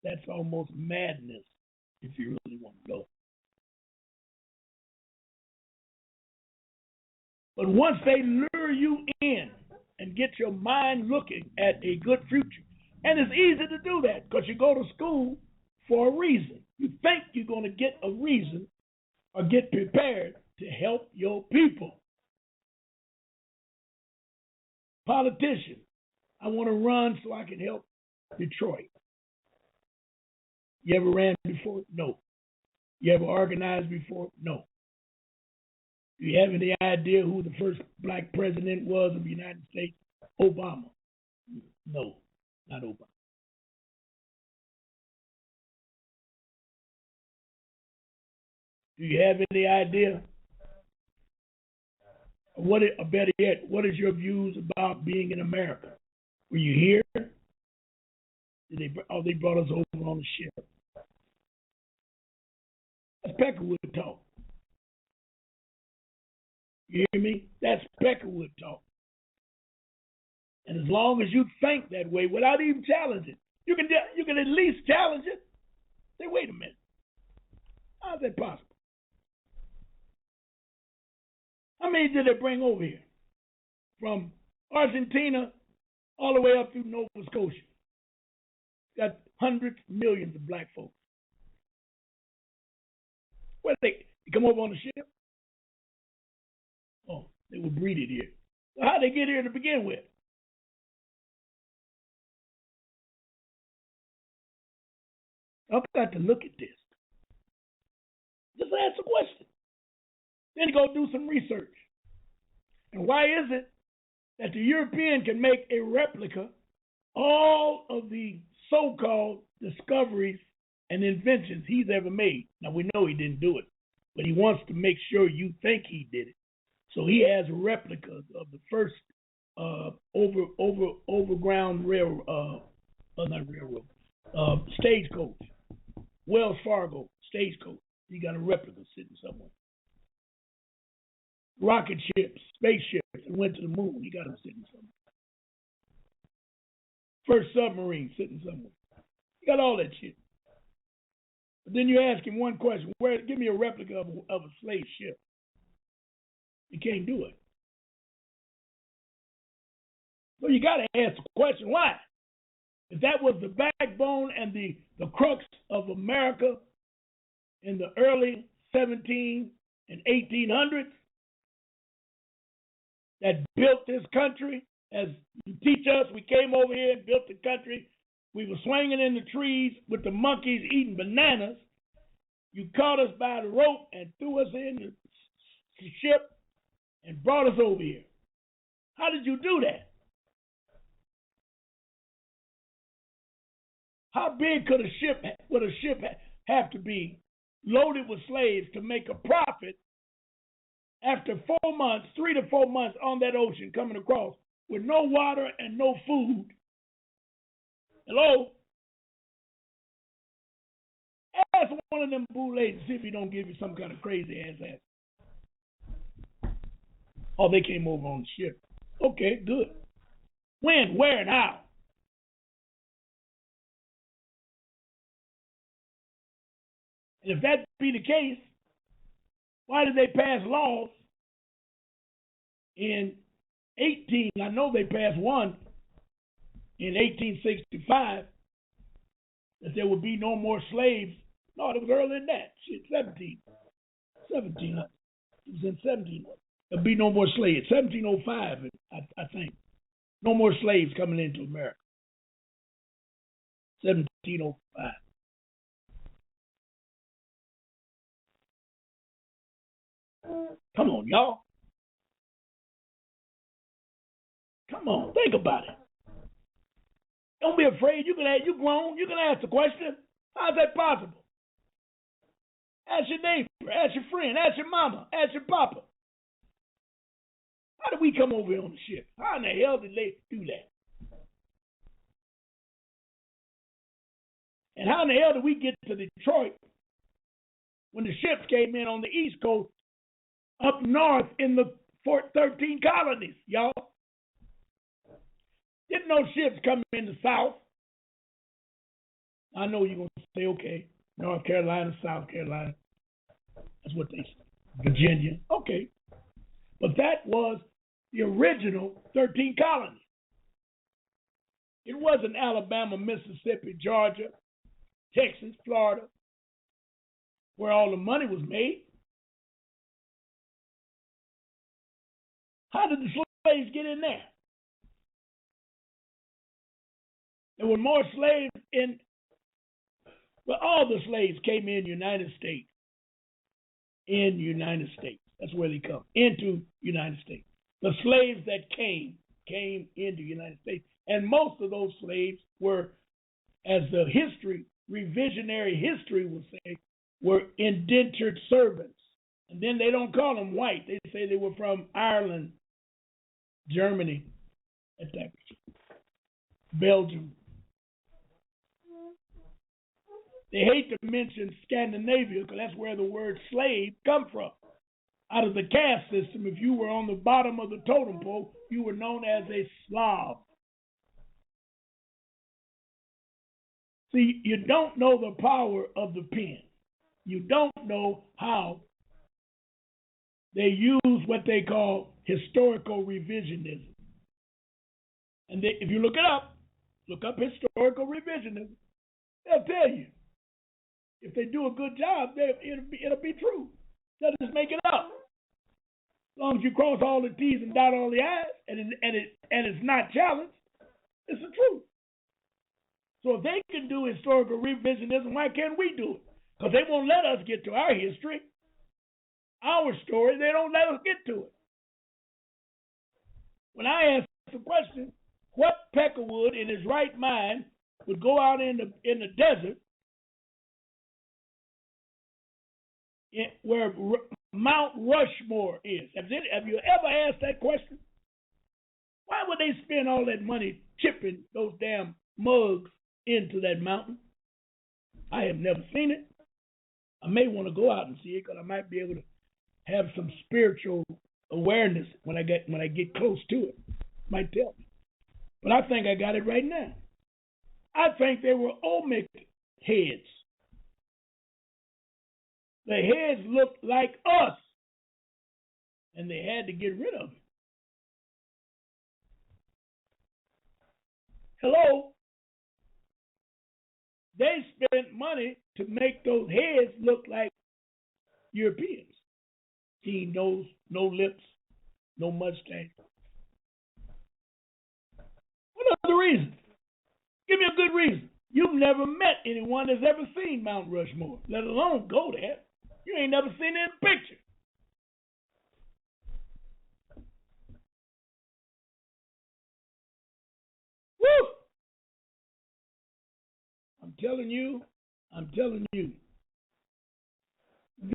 That's almost madness, if you really want to go. But once they lure you in and get your mind looking at a good future, and it's easy to do that because you go to school for a reason. You think you're going to get a reason or get prepared to help your people. Politician, I want to run so I can help Detroit. You ever ran before? No. You ever organized before? No. Do you have any idea who the first black president was of the United States? Obama. No, not Obama. Do you have any idea? Or better yet, what is your views about being in America? Were you here? They brought us over on the ship. That's Peckerwood talk. You hear me? That's Peckerwood talk. And as long as you think that way without even challenging, you can at least challenge it. Say, wait a minute. How is that possible? How many did they bring over here? From Argentina all the way up through Nova Scotia. Got hundreds, millions of black folks. Where they come over on the ship? Oh, they were breeded here. So how'd they get here to begin with? I've got to look at this. Just ask a question. Then go do some research. And why is it that the European can make a replica all of the so-called discoveries and inventions he's ever made? Now, we know he didn't do it, but he wants to make sure you think he did it. So he has replicas of the first overground stagecoach, Wells Fargo stagecoach. He got a replica sitting somewhere. Rocket ships, spaceships that went to the moon. He got them sitting somewhere. First submarine sitting somewhere. He got all that shit. But then you ask him one question: give me a replica of a slave ship. He can't do it. So you got to ask the question, why? If that was the backbone and the crux of America in the early 17 and 1800s that built this country, as you teach us, we came over here and built the country. We were swinging in the trees with the monkeys eating bananas. You caught us by the rope and threw us in the ship and brought us over here. How did you do that? How big would a ship have to be loaded with slaves to make a profit after 4 months, 3 to 4 months on that ocean coming across with no water and no food? Hello? Ask one of them BOULE and see if he don't give you some kind of crazy ass answer. Oh, they came over on the ship. Okay, good. When, where, and how? And if that be the case, why did they pass laws in 18? I know they passed one in 1865 that there would be no more slaves. No, it was earlier than that. Shit, 1700. It was in 1700. There'll be no more slaves. 1705, I think. No more slaves coming into America. 1705. Come on, y'all. Come on, think about it. Don't be afraid. You grown. You can ask the question. How's that possible? Ask your neighbor. Ask your friend. Ask your mama. Ask your papa. How did we come over here on the ship? How in the hell did they do that? And how in the hell did we get to Detroit when the ships came in on the East Coast up north in the 13 colonies, y'all? Didn't no ships come in the South. I know you're going to say, okay, North Carolina, South Carolina. That's what they say. Virginia. Okay. But that was the original 13 colonies. It wasn't Alabama, Mississippi, Georgia, Texas, Florida, where all the money was made. How did the slaves get in there? There were more slaves all the slaves came in the United States. In the United States. That's where they come, into the United States. The slaves that came into the United States. And most of those slaves were, as the revisionary history will say, were indentured servants. And then they don't call them white. They say they were from Ireland, Germany, Belgium. They hate to mention Scandinavia because that's where the word slave come from. Out of the caste system, if you were on the bottom of the totem pole, you were known as a Slav. See, you don't know the power of the pen. You don't know how they use what they call historical revisionism. And if you look up historical revisionism, they'll tell you. If they do a good job, it'll be true. They'll just make it up. As long as you cross all the T's and dot all the I's, and it's not challenged, it's the truth. So if they can do historical revisionism, why can't we do it? Because they won't let us get to our history, our story. They don't let us get to it. When I ask the question, what Peckerwood in his right mind would go out in the desert where Mount Rushmore is? Have you ever asked that question? Why would they spend all that money chipping those damn mugs into that mountain? I have never seen it. I may want to go out and see it because I might be able to have some spiritual awareness when I get close to it. Might tell me. But I think I got it right now. I think they were Olmec heads. The heads looked like us, and they had to get rid of it. Hello? They spent money to make those heads look like Europeans. Keen nose, no lips, no mustache. What other reason? Give me a good reason. You've never met anyone that's ever seen Mount Rushmore, let alone go there. You ain't never seen it in a picture. Woo! I'm telling you,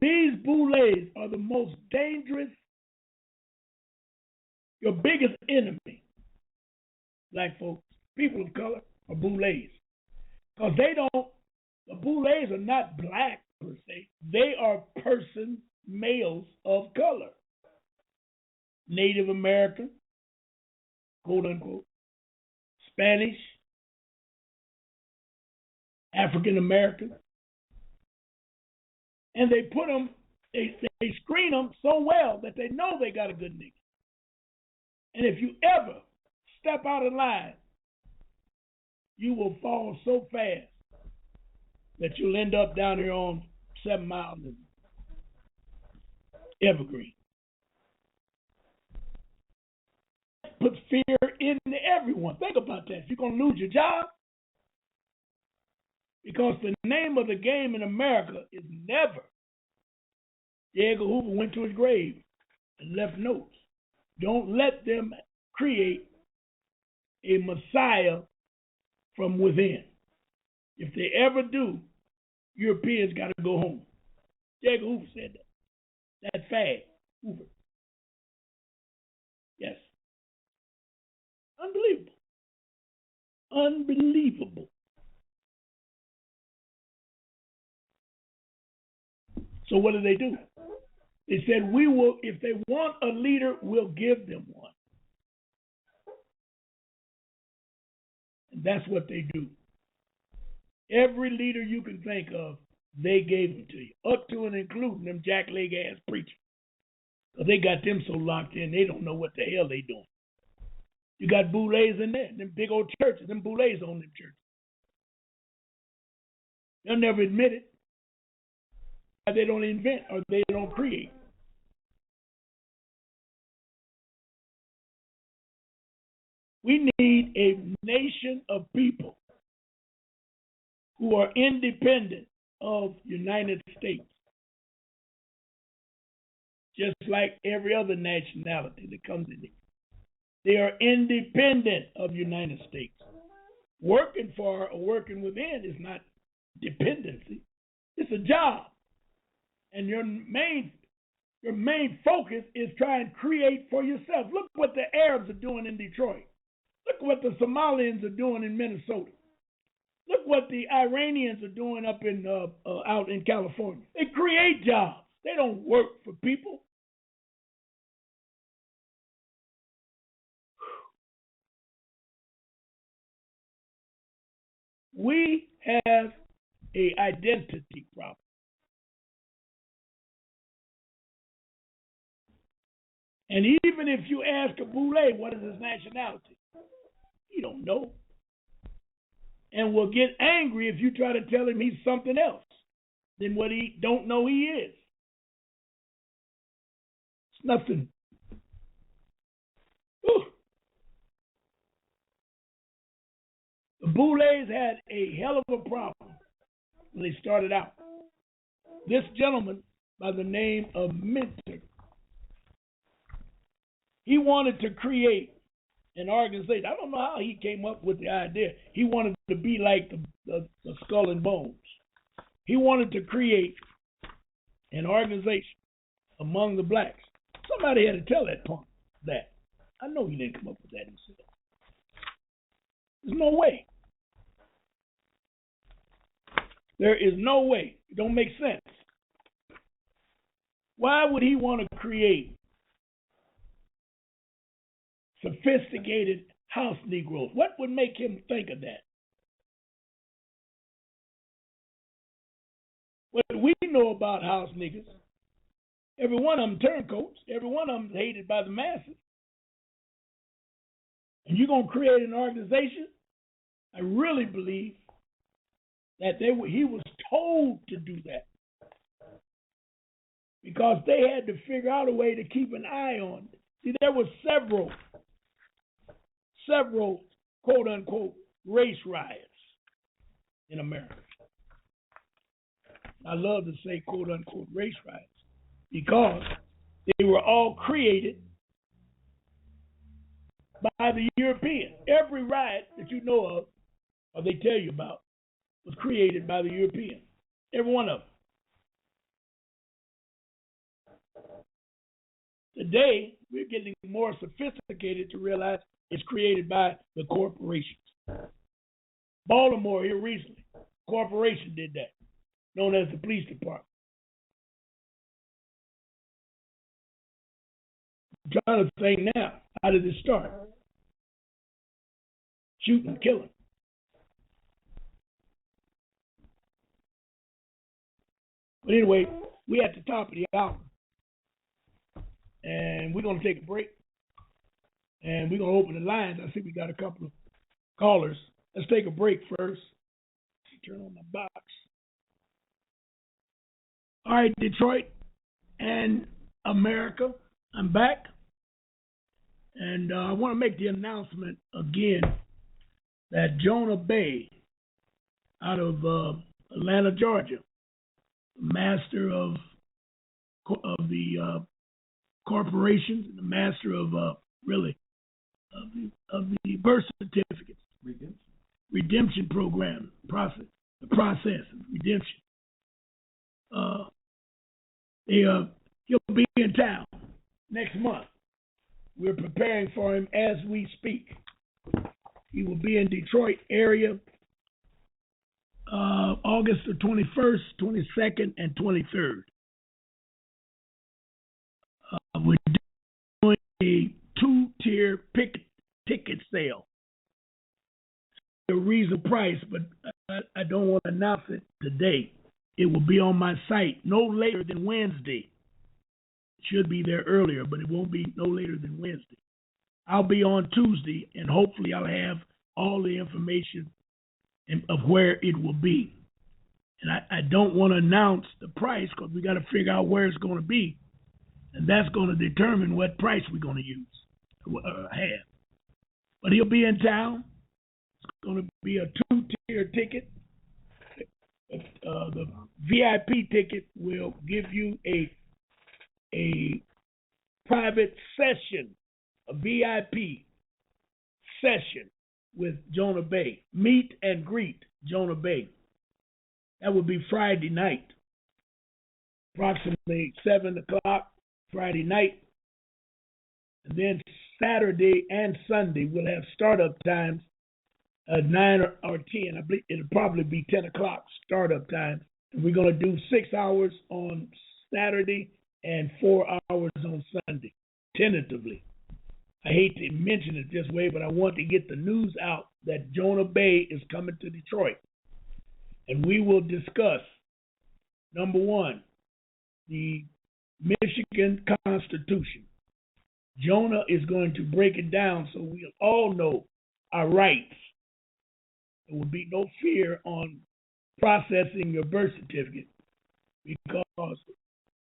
these BOULEs are the most dangerous, your biggest enemy. Black folks, people of color, are BOULEs. Because the BOULEs are not black per se. They are males of color. Native American, quote unquote, Spanish, African American. And they put them, they screen them so well that they know they got a good nigga. And if you ever step out of line, you will fall so fast that you'll end up down here on 7 Mile and Evergreen. Put fear into everyone. Think about that. You're going to lose your job because the name of the game in America is never. J. Edgar Hoover went to his grave and left notes. Don't let them create a Messiah from within. If they ever do, Europeans got to go home. J. Edgar Hoover said that. That's fag. Hoover. Yes. Unbelievable. Unbelievable. So what do? They said, we will, if they want a leader, we'll give them one. And that's what they do. Every leader you can think of, they gave them to you, up to and including them jackleg ass preachers. Because they got them so locked in, they don't know what the hell they doing. You got BOULEs in there, them big old churches, them BOULEs own them churches. They'll never admit it. They don't invent or they don't create. We need a nation of people who are independent of United States, just like every other nationality that comes in here. They are independent of United States. Working for or working within is not dependency. It's a job. And your main focus is try and create for yourself. Look what the Arabs are doing in Detroit. Look what the Somalians are doing in Minnesota. Look what the Iranians are doing up in out in California. They create jobs. They don't work for people. We have an identity problem. And even if you ask a BOULE what is his nationality, he don't know. And will get angry if you try to tell him he's something else than what he don't know he is. It's nothing. Ooh. The Boulets had a hell of a problem when they started out. This gentleman by the name of Minter, he wanted to create an organization. I don't know how he came up with the idea. He wanted to be like the Skull and Bones. He wanted to create an organization among the blacks. Somebody had to tell that punk that. I know he didn't come up with that himself. There's no way. There is no way. It don't make sense. Why would he want to create sophisticated house Negroes? What would make him think of that? What we know about house niggas, every one of them turncoats, every one of them hated by the masses. And you're going to create an organization? I really believe that he was told to do that because they had to figure out a way to keep an eye on it. See, there were several quote-unquote race riots in America. I love to say quote-unquote race riots because they were all created by the Europeans. Every riot that you know of, or they tell you about, was created by the Europeans. Every one of them. Today, we're getting more sophisticated to realize it's created by the corporations. Baltimore here recently, corporation did that, known as the police department. I'm trying to think now, how did it start? Shooting, killing. But anyway, we're at the top of the hour. And we're going to take a break. And we're going to open the lines. I see we got a couple of callers. Let's take a break first. Turn on my box. All right, Detroit and America, I'm back. And I want to make the announcement again that Jonah Bay out of Atlanta, Georgia, master of the corporations, the master of the birth certificates, redemption program, the process of redemption. He'll be in town next month. We're preparing for him as we speak. He will be in Detroit area August the 21st, 22nd, and 23rd. We're doing a two-tier ticket sale. A reasonable price, but I don't want to announce it today. It will be on my site no later than Wednesday. It should be there earlier, but it won't be no later than Wednesday. I'll be on Tuesday, and hopefully I'll have all the information of where it will be. And I don't want to announce the price because we got to figure out where it's going to be. And that's going to determine what price we're going to use or have. But he'll be in town. It's going to be a two-tier ticket. The VIP ticket will give you a private session, a VIP session with Jonah Bay. Meet and greet Jonah Bay. That will be Friday night, approximately 7 o'clock Friday night. And then Saturday and Sunday we'll have startup times at 9 or 10. I believe it'll probably be 10 o'clock startup time. And we're going to do 6 hours on Saturday and 4 hours on Sunday, tentatively. I hate to mention it this way, but I want to get the news out that Jonah Bay is coming to Detroit. And we will discuss, number one, the Michigan Constitution. Jonah is going to break it down so we'll all know our rights. There will be no fear on processing your birth certificate because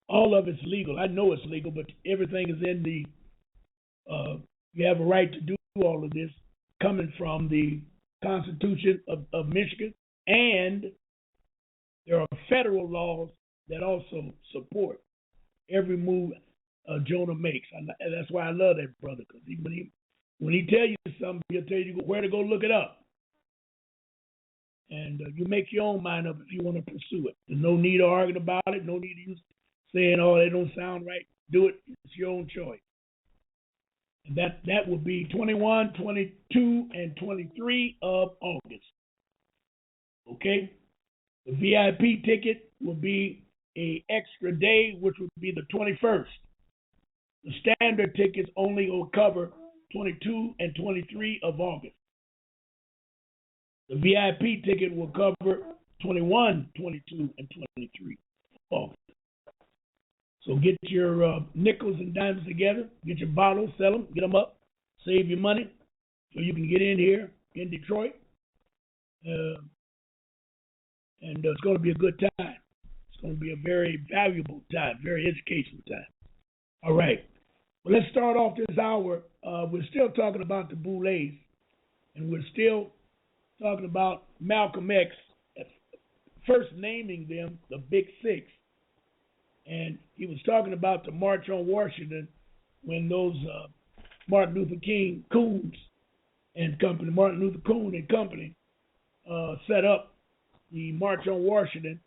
all of it's legal. I know it's legal, but everything is in the, you have a right to do all of this coming from the Constitution of Michigan, and there are federal laws that also support every move Jonah makes. And that's why I love that brother, because when he tell you something, he'll tell you where to go look it up. And you make your own mind up if you want to pursue it. There's no need of arguing about it. No need of you saying, oh, they don't sound right. Do it. It's your own choice. And that will be 21, 22, and 23 of August. Okay? The VIP ticket will be an extra day, which would be the 21st. The standard tickets only will cover 22 and 23 of August. The VIP ticket will cover 21, 22, and 23 of August. So get your nickels and dimes together, get your bottles, sell them, get them up, save your money so you can get in here in Detroit. And it's going to be a good time. It's going to be a very valuable time, very educational time. All right. Well, let's start off this hour. We're still talking about the BOULE, and we're still talking about Malcolm X, first naming them the Big Six. And he was talking about the March on Washington when those Martin Luther Coon and company set up the March on Washington.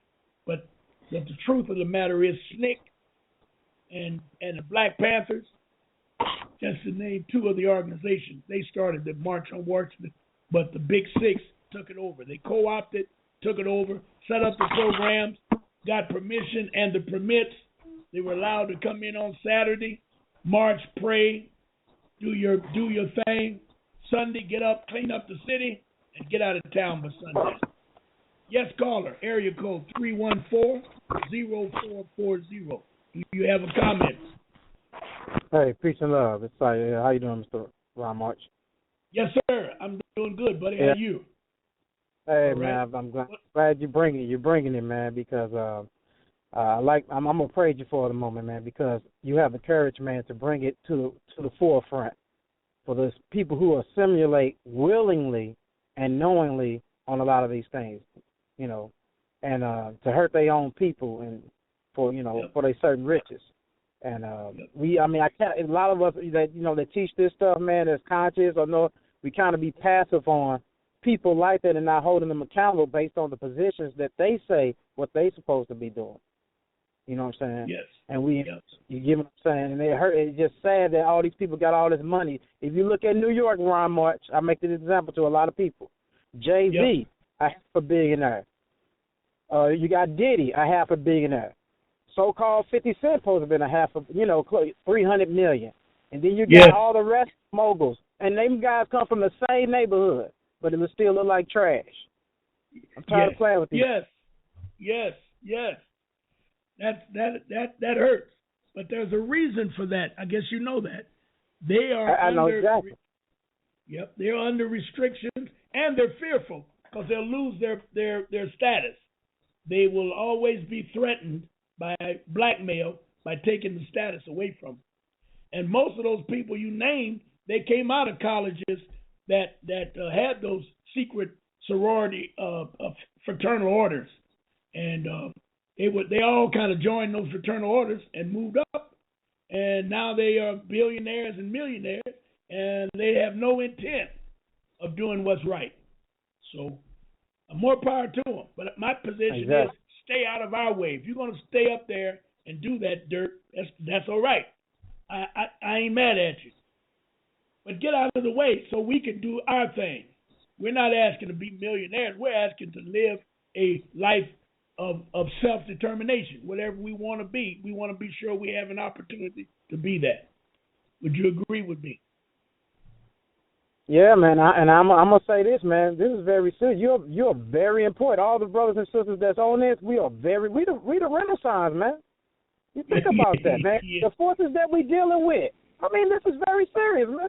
But the truth of the matter is SNCC and the Black Panthers, just to name two of the organizations, they started the March on Washington, but the Big Six took it over. They co-opted, took it over, set up the programs, got permission and the permits. They were allowed to come in on Saturday, march, pray, do your thing. Sunday, get up, clean up the city, and get out of town by Sunday. Yes, caller, area code 314-0440. Do you have a comment? Hey, peace and love. It's how you doing, Mr. Ron March? Yes, sir. I'm doing good, buddy. How are you? Hey, man, I'm glad you're bringing it, man, because I'm gonna praise you for it a moment, man, because you have the courage, man, to bring it to the forefront for those people who assimilate willingly and knowingly on a lot of these things, and to hurt their own people and for their certain riches. And a lot of us that teach this stuff, man, that's conscious or no, we kind of be passive on people like that and not holding them accountable based on the positions that they say what they supposed to be doing. You know what I'm saying? Yes. And you get what I'm saying? And it's just sad that all these people got all this money. If you look at New York, Ron March, I make this example to a lot of people. Jay-Z, a half a billionaire. You got Diddy, a half a billionaire. So-called 50 Cent supposed to have been a half of, $300 million. And then you got all the rest moguls. And them guys come from the same neighborhood, but it will still look like trash. I'm tired of playing with these. Yes. That hurts. But there's a reason for that. I guess you know that. They are I know exactly. Yep, they're under restrictions, and they're fearful because they'll lose their status. They will always be threatened by blackmail by taking the status away from them. And most of those people you named, they came out of colleges that had those secret sorority fraternal orders, and they all kind of joined those fraternal orders and moved up, and now they are billionaires and millionaires, and they have no intent of doing what's right. So more power to them. But my position is stay out of our way. If you're going to stay up there and do that dirt, that's all right. I ain't mad at you. But get out of the way so we can do our thing. We're not asking to be millionaires. We're asking to live a life of self-determination. Whatever we want to be, we want to be sure we have an opportunity to be that. Would you agree with me? Yeah, man. I'm gonna say this, man. This is very serious. You're very important. All the brothers and sisters that's on this, we the Renaissance, man. You think about that, man. The forces that we dealing with. I mean, this is very serious, man.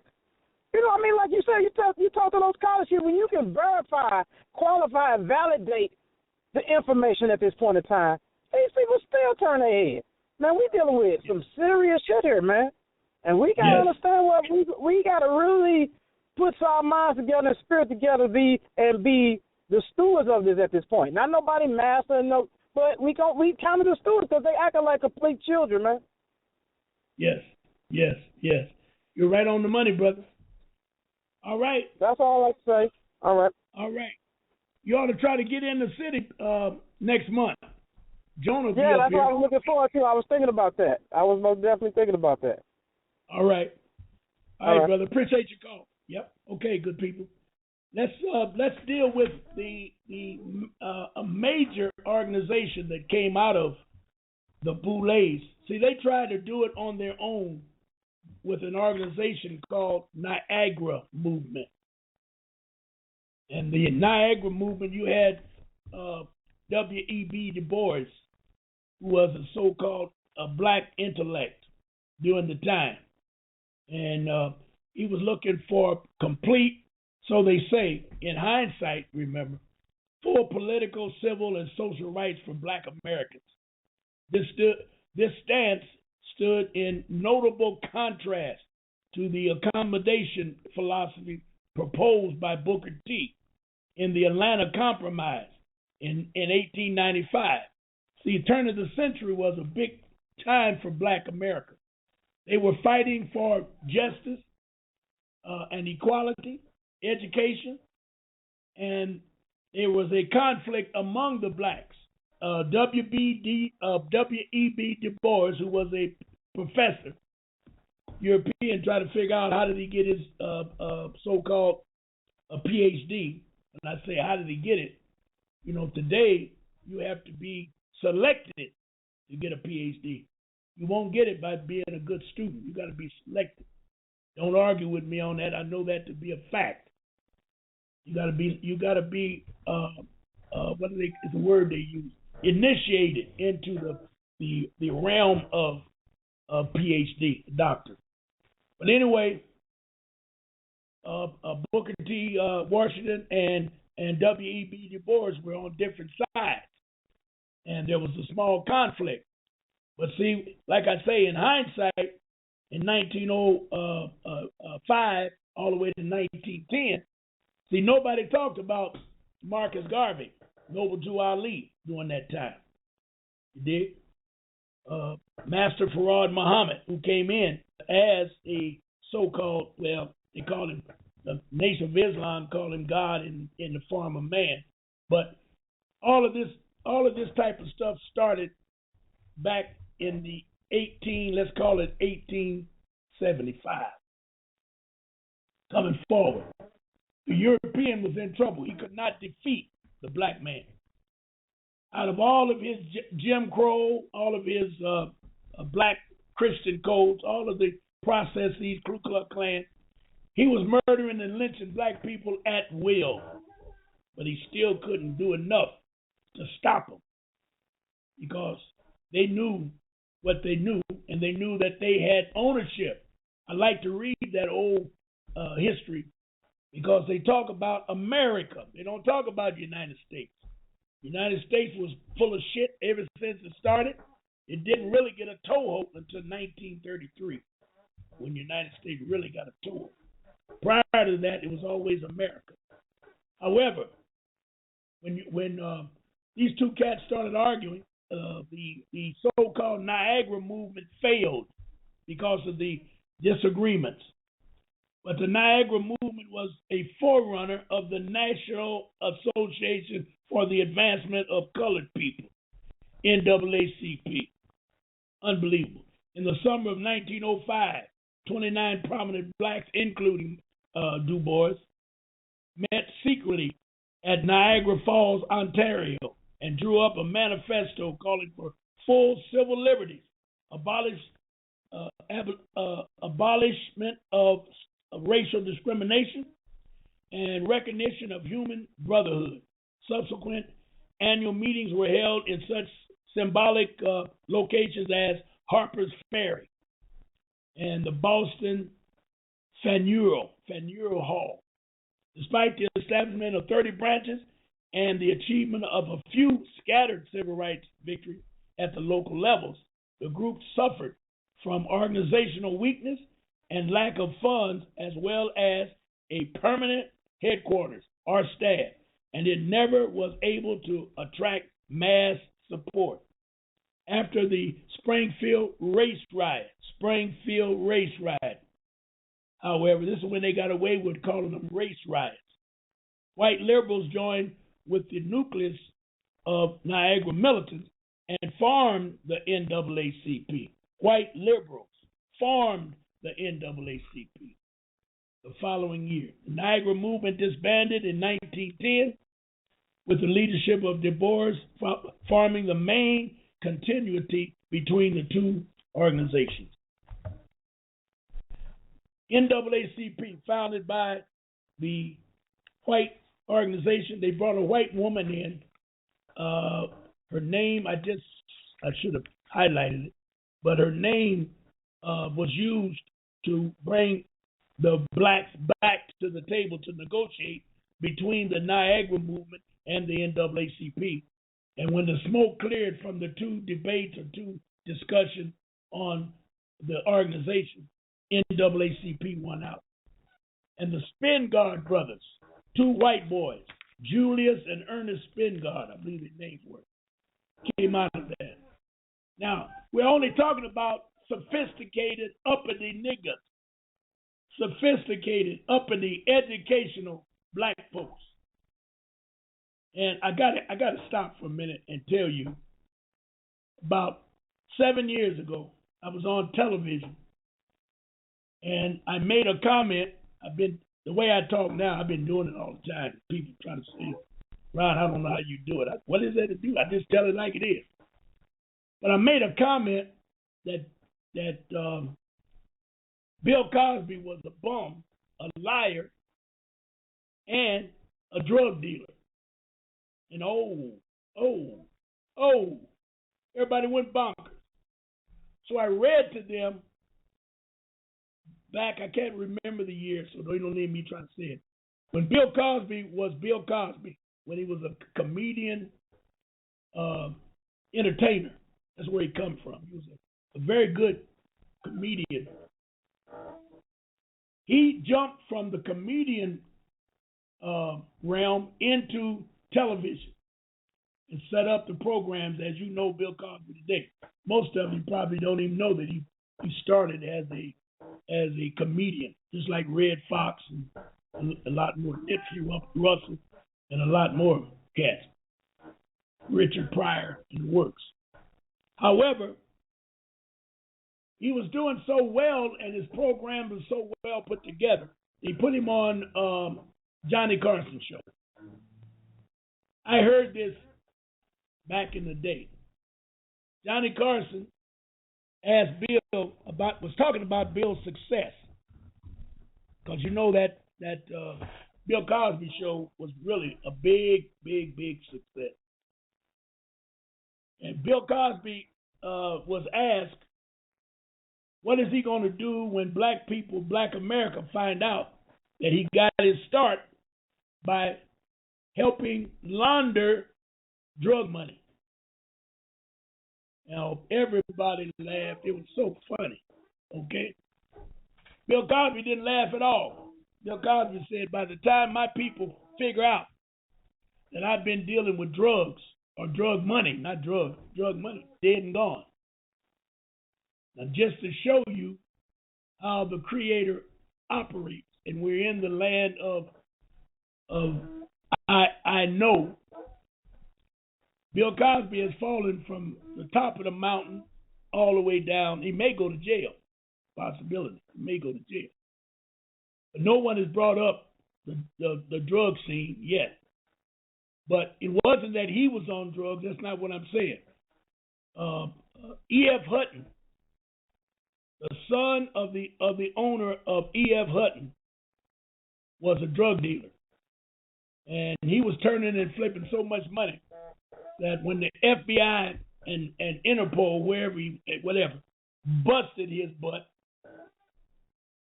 You know what I mean? Like you said, you talk to those college kids, when you can verify, qualify, and validate the information at this point in time, these people still turn their head. Man, we dealing with some serious shit here, man. And we got to understand what we got to really puts our minds together and spirit together be the stewards of this at this point. Not nobody master, no, but we kind of the stewards because they acting like complete children, man. Yes. You're right on the money, brother. All right. That's all I say. All right. You ought to try to get in the city next month. Jonah will be yeah, up that's here. what I was looking forward to. I was thinking about that. I was most definitely thinking about that. All right, brother. Appreciate your call. Yep. Okay, good people. Let's deal with a major organization that came out of the BOULE. See, they tried to do it on their own with an organization called Niagara Movement. And the Niagara Movement, you had W.E.B. Du Bois, who was a so-called black intellect during the time. And he was looking for complete, so they say, in hindsight, remember, full political, civil, and social rights for black Americans. This stance stood in notable contrast to the accommodation philosophy proposed by Booker T in the Atlanta Compromise in 1895. The turn of the century was a big time for black America. They were fighting for justice and equality, education, and there was a conflict among the blacks. W.E.B. Du Bois, who was a professor, European, tried to figure out how did he get his so-called PhD. And I say, how did he get it? You know, today you have to be selected to get a PhD. You won't get it by being a good student. You got to be selected. Don't argue with me on that. I know that to be a fact. You got to be what is the word they use? Initiated into the realm of PhD, doctor. But anyway, Booker T. Washington and W.E.B. Du Bois were on different sides, and there was a small conflict. But see, like I say, in hindsight, in 1905 all the way to 1910, see, nobody talked about Marcus Garvey, Noble Jew Ali during that time. You did? Master Farad Muhammad, who came in as a so-called, well, they call him, the Nation of Islam call him God in the form of man. But all of this type of stuff started back in the 1875. Coming forward. The European was in trouble. He could not defeat the black man. Out of all of his Jim Crow, all of his black Christian codes, all of the processes, Ku Klux Klan, he was murdering and lynching black people at will. But he still couldn't do enough to stop them because they knew what they knew, and they knew that they had ownership. I like to read that old history because they talk about America. They don't talk about the United States. The United States was full of shit ever since it started. It didn't really get a toehold until 1933, when the United States really got a toehold. Prior to that, it was always America. However, when these two cats started arguing, the so-called Niagara movement failed because of the disagreements. But the Niagara movement was a forerunner of the National Association for the Advancement of Colored People, NAACP. Unbelievable. In the summer of 1905, 29 prominent blacks, including Du Bois, met secretly at Niagara Falls, Ontario, and drew up a manifesto calling for full civil liberties, abolishment of racial discrimination, and recognition of human brotherhood. Subsequent annual meetings were held in such symbolic locations as Harper's Ferry and the Boston Faneuil Hall. Despite the establishment of 30 branches and the achievement of a few scattered civil rights victories at the local levels, the group suffered from organizational weakness and lack of funds, as well as a permanent headquarters or staff, and it never was able to attract mass support. After the Springfield race riot, however, this is when they got away with calling them race riots. White liberals joined with the nucleus of Niagara militants and formed the NAACP. White liberals formed the NAACP the following year. The Niagara movement disbanded in 1910 with the leadership of Du Bois forming the main continuity between the two organizations. NAACP, founded by the white organization, they brought a white woman in. Her name, I should have highlighted it, but her name was used to bring the blacks back to the table to negotiate between the Niagara movement and the NAACP. And when the smoke cleared from the two debates or two discussions on the organization, NAACP won out. And the Spingard brothers, two white boys, Julius and Ernest Spingard, I believe their names were, came out of that. Now, we're only talking about sophisticated, uppity niggas, sophisticated, uppity, educational black folks. And I gotta stop for a minute and tell you, about 7 years ago, I was on television and I made a comment. The way I talk now, I've been doing it all the time. People try to say, Ron, I don't know how you do it. What is there to do? I just tell it like it is. But I made a comment that Bill Cosby was a bum, a liar, and a drug dealer. And everybody went bonkers. So I read to them back, I can't remember the year, so they don't need me trying to say it. When Bill Cosby was Bill Cosby, when he was a comedian, entertainer, that's where he come from. He was a very good comedian. He jumped from the comedian realm into television and set up the programs as you know Bill Cosby today. Most of you probably don't even know that he started as a comedian, just like Red Fox and a lot more, Nipsey Russell, and a lot more cats, Richard Pryor and the works. However, he was doing so well and his program was so well put together, they put him on Johnny Carson show. I heard this back in the day. Johnny Carson asked Bill was talking about Bill's success, because you know that Bill Cosby show was really a big success. And Bill Cosby was asked, what is he going to do when black America find out that he got his start by helping launder drug money? Now, everybody laughed. It was so funny, okay? Bill Cosby didn't laugh at all. Bill Cosby said, by the time my people figure out that I've been dealing with drugs, or drug money, not drug money, dead and gone. Now, just to show you how the Creator operates, and we're in the land of I know. Bill Cosby has fallen from the top of the mountain all the way down. He may go to jail, possibility. He may go to jail. But no one has brought up the drug scene yet. But it wasn't that he was on drugs. That's not what I'm saying. E.F. Hutton, the son of the owner of E.F. Hutton, was a drug dealer. And he was turning and flipping so much money that when the FBI and Interpol, whatever, busted his butt,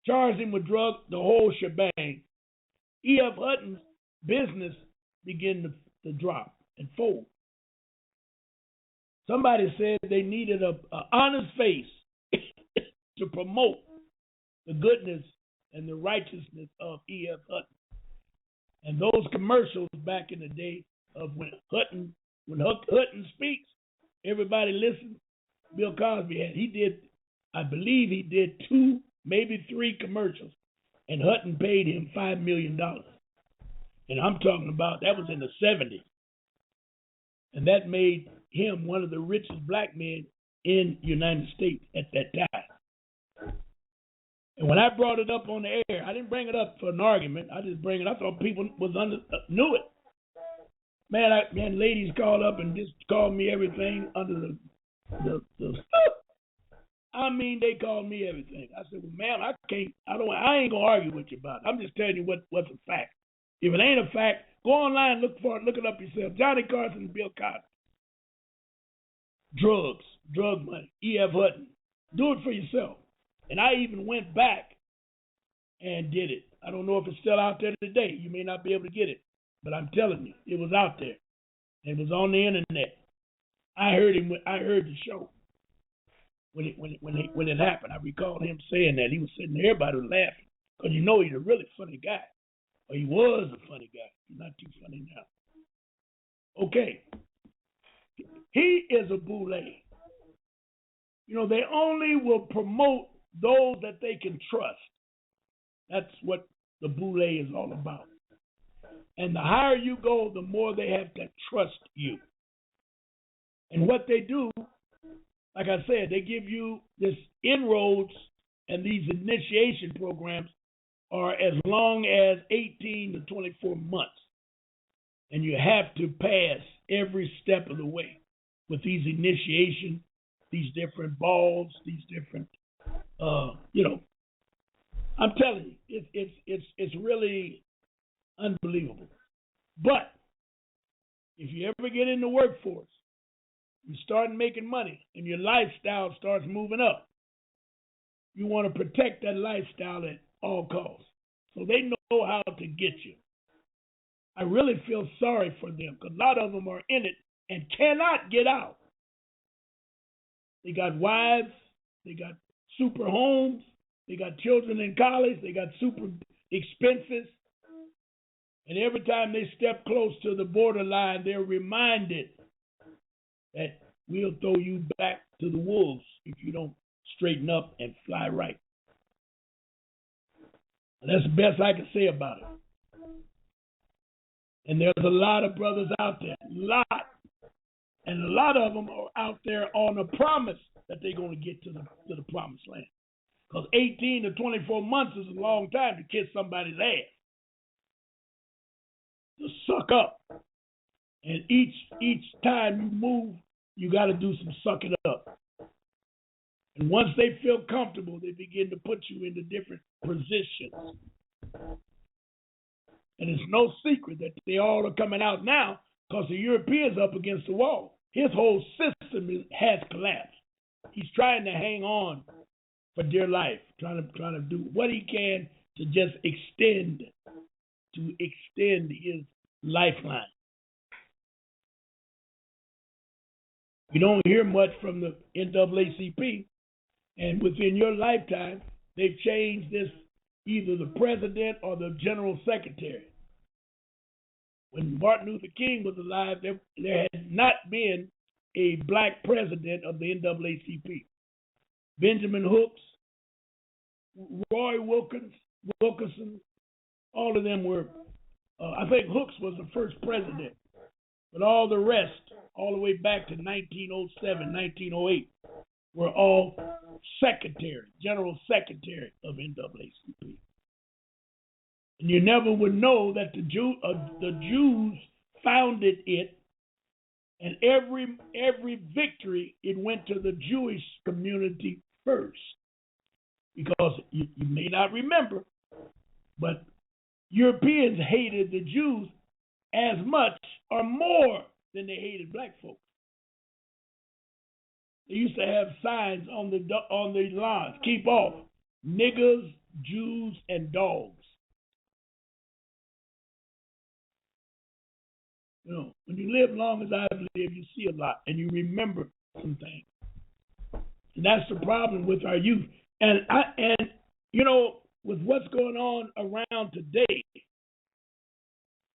charged him with drugs, the whole shebang, E.F. Hutton's business began to drop and fold. Somebody said they needed an honest face to promote the goodness and the righteousness of E.F. Hutton. And those commercials back in the day of when Hutton speaks, everybody listens. Bill Cosby I believe he did 2, maybe 3 commercials, and Hutton paid him $5 million. And I'm talking about that was in the 70s. And that made him one of the richest black men in the United States at that time. And when I brought it up on the air, I didn't bring it up for an argument. I thought people knew it. Man, ladies called up and just called me everything under the I mean, they called me everything. I said, well, ma'am, I ain't gonna argue with you about it. I'm just telling you what's a fact. If it ain't a fact, go online, look it up yourself. Johnny Carson and Bill Cosby. Drugs, drug money, E.F. Hutton. Do it for yourself. And I even went back and did it. I don't know if it's still out there today. You may not be able to get it, but I'm telling you, it was out there. It was on the internet. I heard the show when it happened. I recall him saying that. He was sitting there, everybody was laughing because he's a really funny guy. Or he was a funny guy. He's not too funny now. Okay. He is a boule. They only will promote those that they can trust. That's what the boule is all about. And the higher you go, the more they have to trust you. And what they do, like I said, they give you this inroads, and these initiation programs are as long as 18 to 24 months. And you have to pass every step of the way with these initiation, these different balls, these different, I'm telling you, it's really unbelievable. But if you ever get in the workforce, you start making money, and your lifestyle starts moving up, you want to protect that lifestyle at all costs. So they know how to get you. I really feel sorry for them because a lot of them are in it and cannot get out. They got wives, they got super homes, they got children in college, they got super expenses. And every time they step close to the borderline, they're reminded that we'll throw you back to the wolves if you don't straighten up and fly right. And that's the best I can say about it. And there's a lot of brothers out there, and a lot of them are out there on a promise that they're going to get to the promised land. Because 18 to 24 months is a long time to kiss somebody's ass. To suck up. And each time you move, you got to do some sucking up. And once they feel comfortable, they begin to put you into different positions. And it's no secret that they all are coming out now because the European's up against the wall. His whole system has collapsed. He's trying to hang on for dear life, trying to do what he can to just extend his lifeline. You don't hear much from the NAACP, and within your lifetime, they've changed this, either the president or the general secretary. When Martin Luther King was alive, there had not been a black president of the NAACP. Benjamin Hooks, Roy Wilkinson, all of them were, I think Hooks was the first president, but all the rest, all the way back to 1907, 1908, were all general secretary of NAACP. And you never would know that the Jews founded it, and every victory, it went to the Jewish community first. Because you may not remember, but Europeans hated the Jews as much or more than they hated black folks. They used to have signs on the lawns, keep off, niggers, Jews, and dogs. When you live long as I've lived, you see a lot, and you remember some things. And that's the problem with our youth. And with what's going on around today,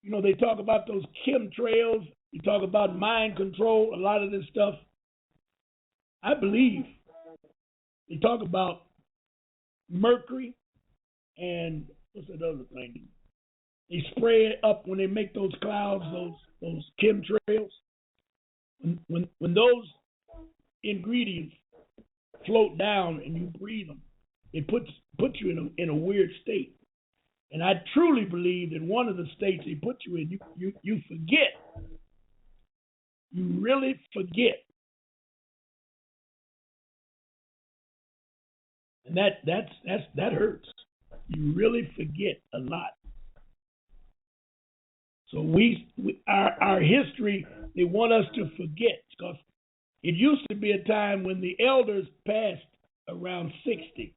you know, they talk about those chemtrails, you talk about mind control, a lot of this stuff. I believe they talk about mercury and what's that other thing? They spray it up when they make those clouds, those chemtrails. When those ingredients float down and you breathe them, it puts you in a weird state. And I truly believe that one of the states they put you in, you forget. You really forget. And that hurts. You really forget a lot. So our history, they want us to forget, because it used to be a time when the elders passed around 60.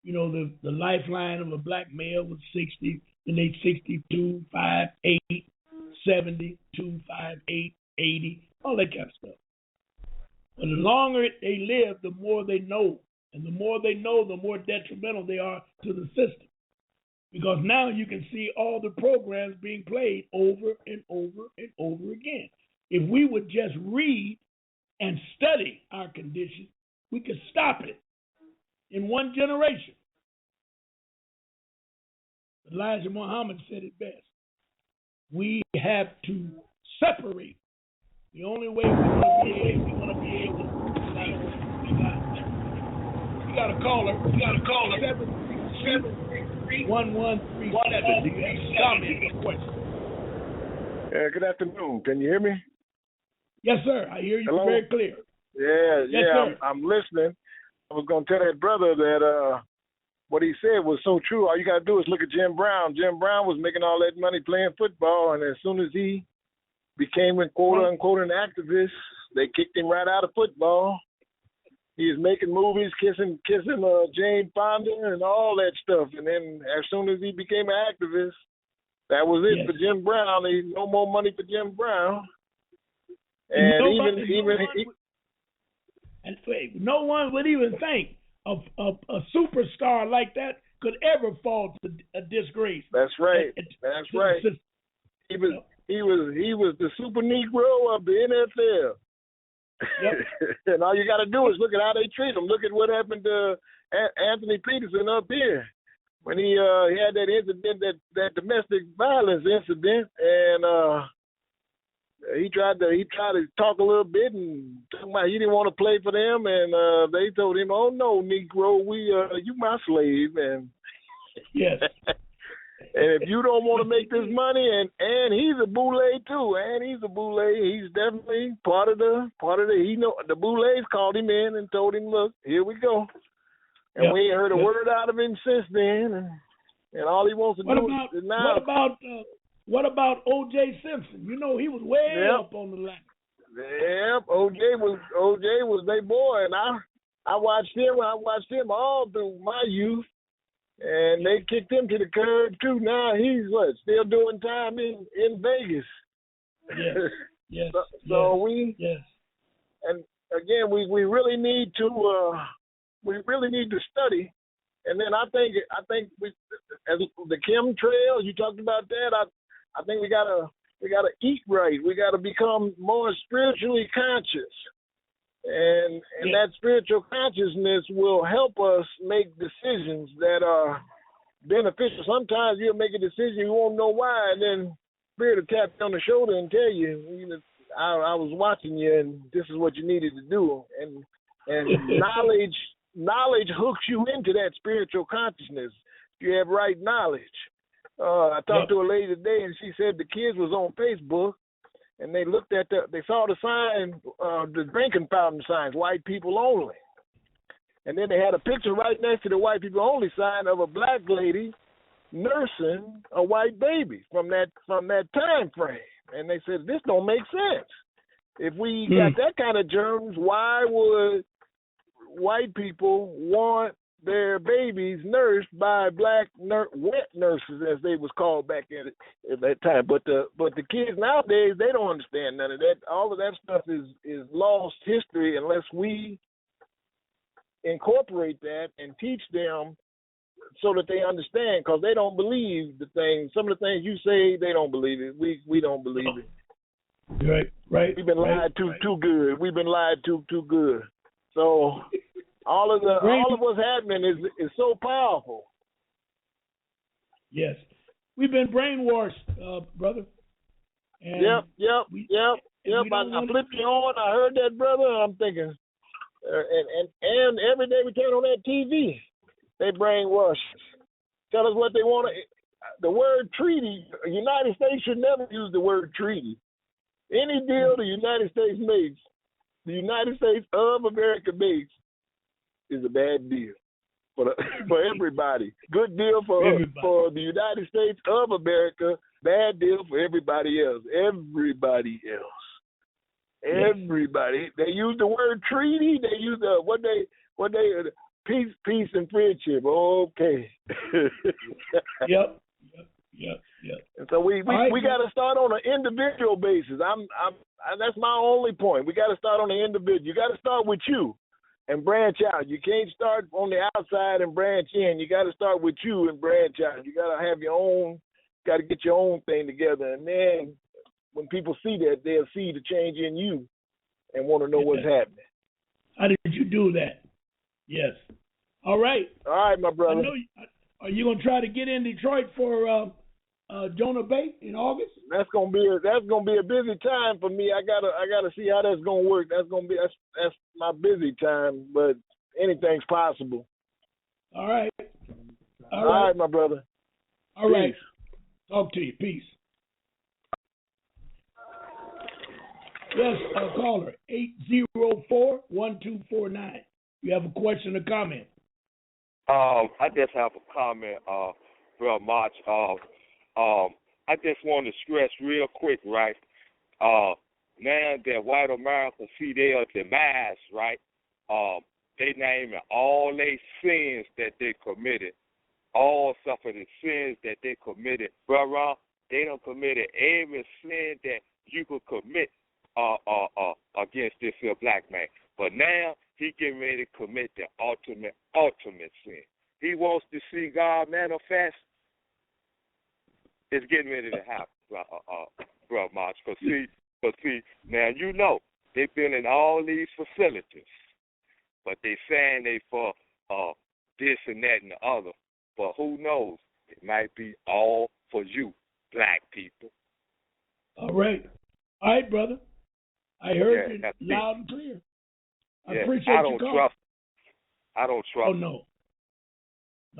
You know, the lifeline of a black male was 60, and they 62, 5, 8, 70, 2, 5, 8, 80, all that kind of stuff. But the longer they live, the more they know. And the more they know, the more detrimental they are to the system. Because now you can see all the programs being played over and over and over again. If we would just read and study our condition, we could stop it in one generation. Elijah Muhammad said it best. We have to separate. The only way we're going to be able to. We got a caller. 737-1137. Do you have a comment or question? Good afternoon. Can you hear me? Yes, sir. I hear you. Hello? Very clear. Yes, sir. I'm listening. I was going to tell that brother that what he said was so true. All you got to do is look at Jim Brown. Jim Brown was making all that money playing football, and as soon as he became a quote-unquote an activist, they kicked him right out of football. He was making movies, kissing Jane Fonda and all that stuff. And then as soon as he became an activist, that was it for Jim Brown. No more money for Jim Brown. And no one would even think of a superstar like that could ever fall to a disgrace. That's right. That's right. He was the super Negro of the NFL. Yep. And all you got to do is look at how they treat him. Look at what happened to Anthony Peterson up here when he had that incident, that domestic violence incident, and he tried to talk a little bit and talk about he didn't want to play for them, and they told him, "Oh no, Negro, you my slave," and yes. And if you don't want to make this money, and he's a BOULE too, he's definitely part of the the BOULEs called him in and told him, look, here we go. And we ain't heard a word out of him since then, and all he wants to do is now. What about O.J. Simpson? You know, he was way up on the line. Yep, O.J. was their boy, and I watched him all through my youth. And they kicked him to the curb too. Now he's still doing time in Vegas. Yes. And again we really need to study. And then I think we, as the chemtrails, you talked about that. I think we gotta eat right. We gotta become more spiritually conscious. And that spiritual consciousness will help us make decisions that are beneficial. Sometimes you'll make a decision, you won't know why, and then Spirit will tap you on the shoulder and tell you, I was watching you, and this is what you needed to do. And knowledge hooks you into that spiritual consciousness. You have right knowledge. I talked to a lady today, and she said the kids was on Facebook, and they looked at they saw the sign, the drinking fountain signs, white people only. And then they had a picture right next to the white people only sign of a black lady nursing a white baby from that time frame. And they said, this don't make sense. If we got that kind of germs, why would white people want their babies nursed by black wet nurses, as they was called back at that time? But the kids nowadays, they don't understand none of that. All of that stuff is lost history unless we incorporate that and teach them so that they understand, because they don't believe the things. Some of the things you say, they don't believe it. We don't believe it. Right. We've been lied to too good. We've been lied to too good. So all of what's happening is so powerful. Yes, we've been brainwashed, brother. And yep. I flipped you on. I heard that, brother. I'm thinking, and every day we turn on that TV, they brainwash us. Tell us what they want. The word treaty. The United States should never use the word treaty. Any deal the United States makes, the United States of America makes, is a bad deal for everybody. Good deal for the United States of America. Bad deal for everybody else. Everybody. They use the word treaty. They use peace and friendship. Okay. Yep. And so we got to start on an individual basis. That's my only point. We got to start on the individual. You got to start with you and branch out. You can't start on the outside and branch in. You got to start with you and branch out. You got to have your own. Got to get your own thing together, and then when people see that, they'll see the change in you and want to know what's happening. How did you do that? Yes. All right, my brother. Are you gonna try to get in Detroit for Jonah Bay in August? That's gonna be a busy time for me. I gotta see how that's gonna work. That's my busy time, but anything's possible. All right. All right, my brother. All right. Talk to you. Peace. Yes, caller 804-1249. You have a question or comment? I just have a comment, Brother March. I just want to stress real quick, right? Now that white America see their demise, right? They naming all their sins that they committed, all of the sins that they committed. Brother, they done committed every sin that you could commit against this here black man. But now he getting ready to commit the ultimate sin. He wants to see God manifest. It's getting ready to happen, Brother March. Because see, now you know they building all these facilities, but they saying they for this and that and the other. But who knows? It might be all for you, black people. All right, brother. I heard it loud and clear. I appreciate your call. I don't trust. Oh no,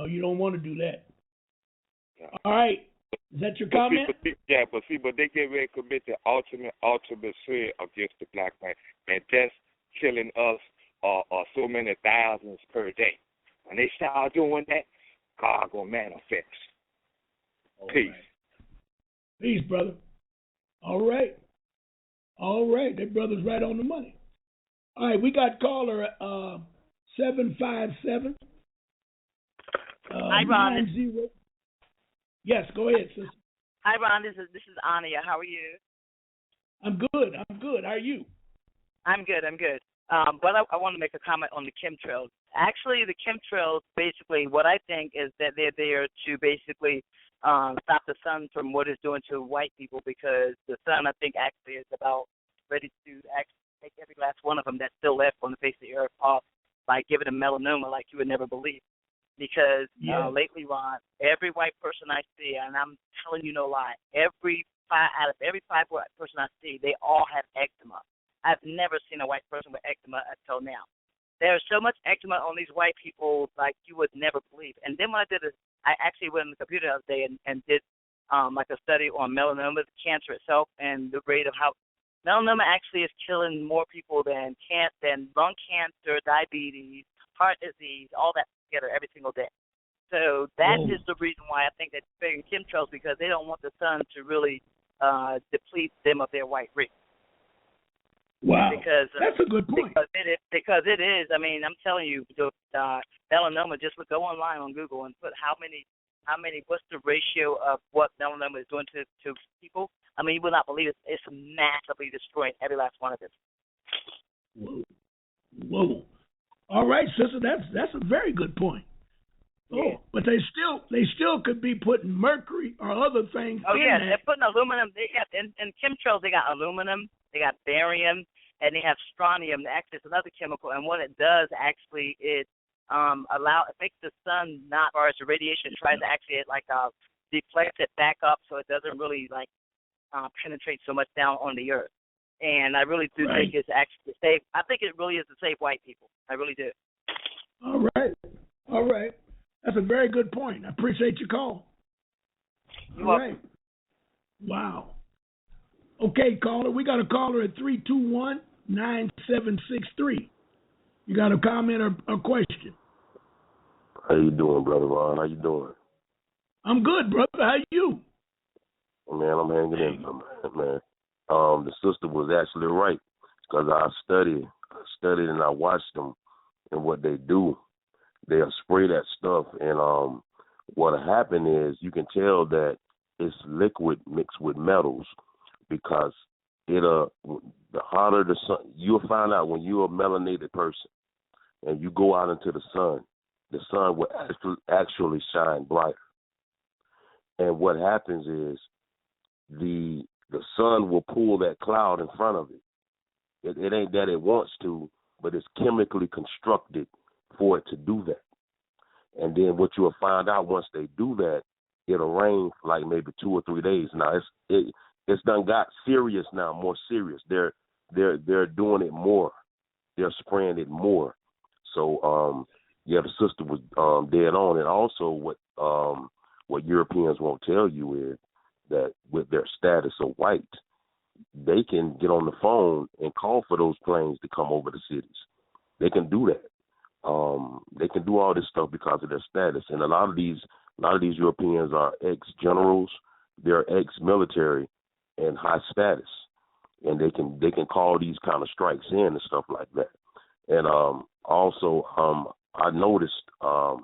you don't want to do that. No. All right, is that your comment? But they get ready to commit the ultimate sin against the black man, and that's killing us so many thousands per day. When they start doing that, God gonna manifest. Peace. Right. Peace, brother. All right. That brother's right on the money. All right, we got caller 757. Hi, Ron. 90. Yes, go ahead, sister. Hi, Ron. This is Ania. How are you? I'm good. How are you? I'm good. But I want to make a comment on the chemtrails. Actually, the chemtrails, basically, what I think is that they're there to basically stop the sun from what it's doing to white people, because the sun, I think, actually is about ready to actually take every last one of them that's still left on the face of the earth off by giving them melanoma like you would never believe. Because lately, Ron, every white person I see, and I'm telling you no lie, out of every five white person I see, they all have eczema. I've never seen a white person with eczema until now. There's so much eczema on these white people like you would never believe. And then what I actually went on the computer the other day and did like a study on melanoma, the cancer itself, and the rate of how melanoma actually is killing more people than lung cancer, diabetes, heart disease, all that together every single day. So that is the reason why I think they're spraying chemtrails, because they don't want the sun to really deplete them of their white race. Wow, because that's a good point. Because it is. I mean, I'm telling you, melanoma. Just go online on Google and put how many. What's the ratio of what melanoma is doing to people? I mean, you will not believe it. It's massively destroying every last one of them. Whoa. All right, sister. That's a very good point. Yeah. Oh, but they still could be putting mercury or other things. Oh in yeah, that. they're putting aluminum. They got in chemtrails. They got aluminum. They got barium, and they have strontium. Actually, it's another chemical. And what it does actually is it makes the sun not, or as the radiation tries to actually deflect it back up, so it doesn't really penetrate so much down on the earth. And I really do think it's actually safe. I think it really is to save white people. I really do. All right. That's a very good point. I appreciate your call. You're welcome. Right. Wow. Okay, caller. We got a caller at 321-9763. You got a comment or a question? How you doing, Brother Ron? How you doing? I'm good, brother. How you? Man, I'm hanging in there, man. The sister was actually right, because I studied and I watched them and what they do. They'll spray that stuff, and what happened is you can tell that it's liquid mixed with metals, because the hotter the sun, you'll find out when you're a melanated person and you go out into the sun will actually shine brighter. And what happens is the sun will pull that cloud in front of it. It ain't that it wants to, but it's chemically constructed for it to do that. And then what you'll find out once they do that, it'll rain for like maybe 2 or 3 days. Now it's done got serious now, more serious. They're doing it more. They're spraying it more. So the sister was dead on. And also what Europeans won't tell you is that with their status of white, they can get on the phone and call for those planes to come over the cities. They can do that. They can do all this stuff because of their status. And a lot of these Europeans are ex-generals, they're ex-military and high status, and they can call these kind of strikes in and stuff like that. And also I noticed a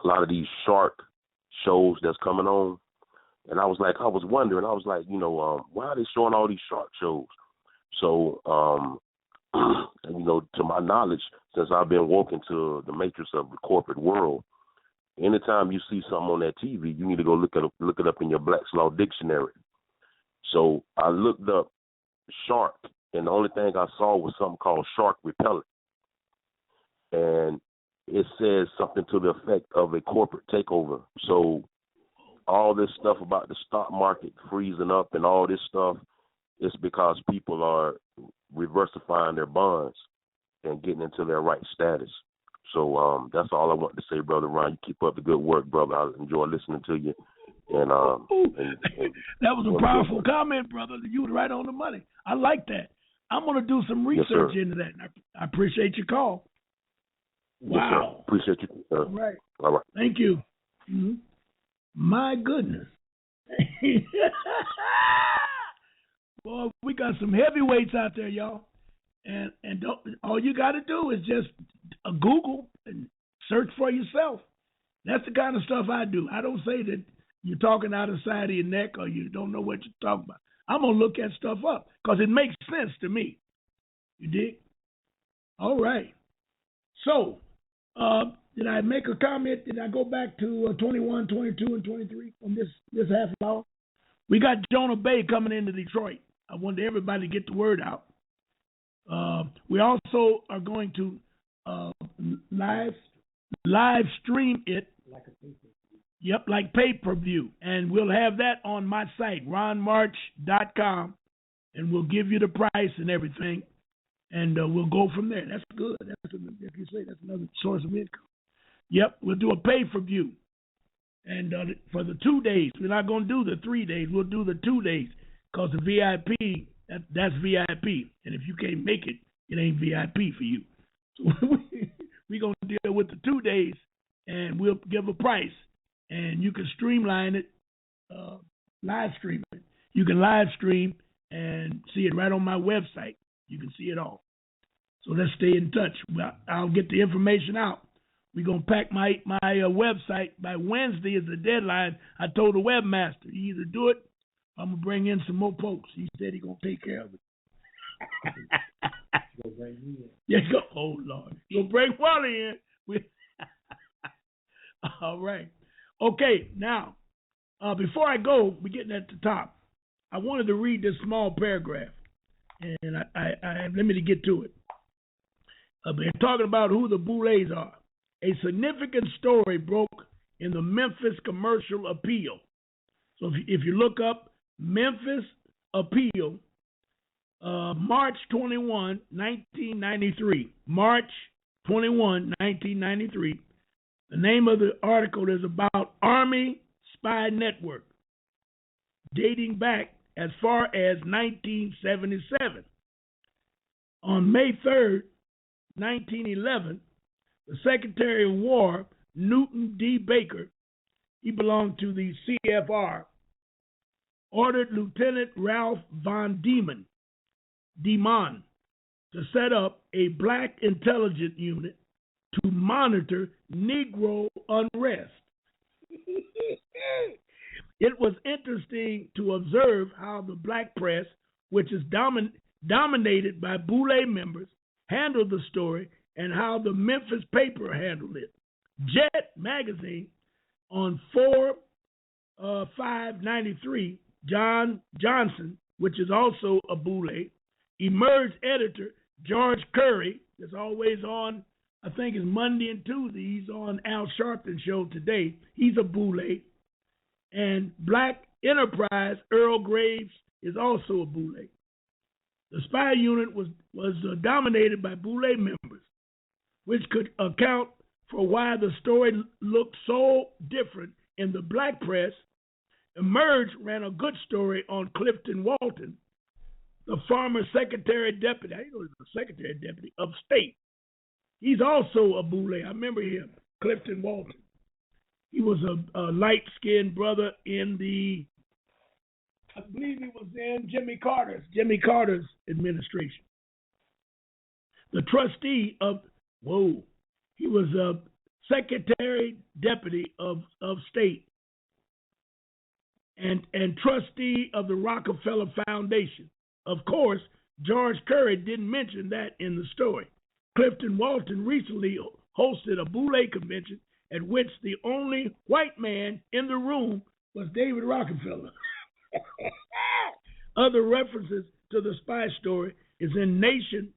lot of these shark shows that's coming on. And I was wondering, why are they showing all these shark shows? So, to my knowledge, since I've been woken to the matrix of the corporate world, anytime you see something on that TV, you need to go look it up in your Black's Law Dictionary. So I looked up shark, and the only thing I saw was something called shark repellent. And it says something to the effect of a corporate takeover. So all this stuff about the stock market freezing up and all this stuff, it's because people are reversifying their bonds and getting into their right status. So that's all I want to say, Brother Ron. You keep up the good work, brother. I enjoy listening to you. And that was a powerful comment, brother. You were right on the money. I like that. I'm going to do some research into that. I appreciate your call. Wow. Yes, appreciate you, sir. All right. Thank you. Mm-hmm. My goodness. Boy, we got some heavyweights out there, y'all. And all you got to do is just Google and search for yourself. That's the kind of stuff I do. I don't say that you're talking out of the side of your neck or you don't know what you're talking about. I'm going to look that stuff up because it makes sense to me. You dig? All right. So, did I make a comment? Did I go back to 21, 22, and 23 on this half hour? We got Jonah Bay coming into Detroit. I want everybody to get the word out. We also are going to live stream it. Yep, like pay-per-view. And we'll have that on my site, ronmarch.com, and we'll give you the price and everything, and we'll go from there. That's good. Like you say, that's another source of income. Yep, we'll do a pay-per-view. And for the 2 days, we're not going to do the 3 days. We'll do the 2 days because the VIP, that's VIP. And if you can't make it, it ain't VIP for you. So we're going to deal with the 2 days, and we'll give a price. And you can streamline it, live stream it. You can live stream and see it right on my website. You can see it all. So let's stay in touch. I'll get the information out. We're going to pack my website. By Wednesday is the deadline. I told the webmaster, you either do it or I'm going to bring in some more folks. He said he's going to take care of it. Oh, Lord. You'll bring Wally in. All right. Okay, now, before I go, we're getting at the top. I wanted to read this small paragraph, and I let me get to it. They're talking about who the Boulets are. A significant story broke in the Memphis Commercial Appeal. So if you look up Memphis Appeal, March 21, 1993. March 21, 1993. The name of the article is about Army Spy Network, dating back as far as 1977. On May 3rd, 1911, the Secretary of War, Newton D. Baker, he belonged to the CFR, ordered Lieutenant Ralph von Diemen to set up a black intelligence unit to monitor Negro unrest. It was interesting to observe how the black press, which is dominated by Boule members, handled the story and how the Memphis paper handled it. Jet magazine on 4/5/93, John Johnson, which is also a Boule, emerged editor George Curry, that's always on, I think it's Monday and Tuesday, he's on Al Sharpton's show today. He's a Boule. And Black Enterprise, Earl Graves, is also a Boule. The spy unit was dominated by Boule members, which could account for why the story looked so different in the black press. Emerge ran a good story on Clifton Walton, the former Secretary Deputy. I know he's the Secretary Deputy of State. He's also a Boule. I remember him, Clifton Walton. He was a light-skinned brother in I believe he was in Jimmy Carter's administration. The trustee of, he was a Secretary Deputy of State and trustee of the Rockefeller Foundation. Of course, George Curry didn't mention that in the story. Clifton Walton recently hosted a Boule convention at which the only white man in the room was David Rockefeller. Other references to the spy story is in Nation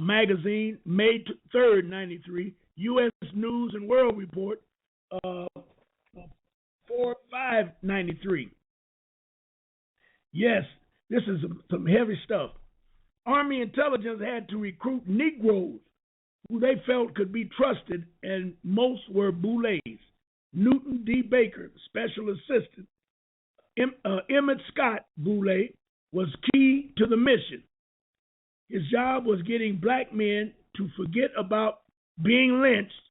magazine, May 3rd, 93, U.S. News and World Report, 4/5/93. Yes, this is some heavy stuff. Army intelligence had to recruit Negroes who they felt could be trusted, and most were Boulets. Newton D. Baker, Special Assistant, Emmett Scott Boule, was key to the mission. His job was getting black men to forget about being lynched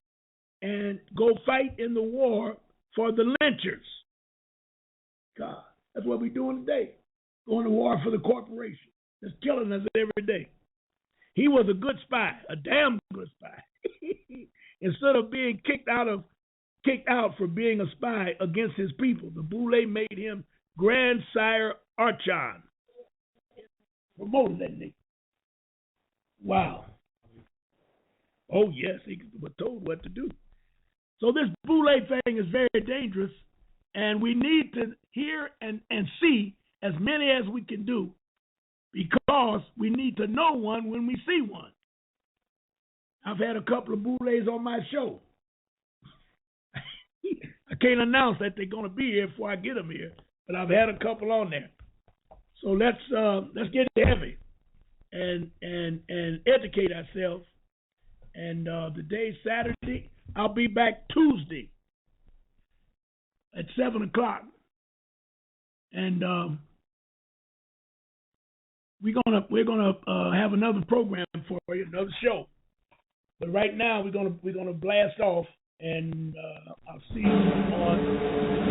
and go fight in the war for the lynchers. God, that's what we're doing today. Going to war for the corporation that's killing us every day. He was a good spy, a damn good spy. Instead of being kicked out for being a spy against his people, the Boule made him Grandsire Archon. Promoted that name. Wow. Oh, yes, he was told what to do. So this Boule thing is very dangerous, and we need to hear and see as many as we can do, because we need to know one when we see one. I've had a couple of Boulets on my show. I can't announce that they're going to be here before I get them here, but I've had a couple on there. So let's get heavy and educate ourselves. And the day's Saturday. I'll be back Tuesday at 7:00, and we're gonna have another program for you, another show. But right now we're gonna blast off, and I'll see you on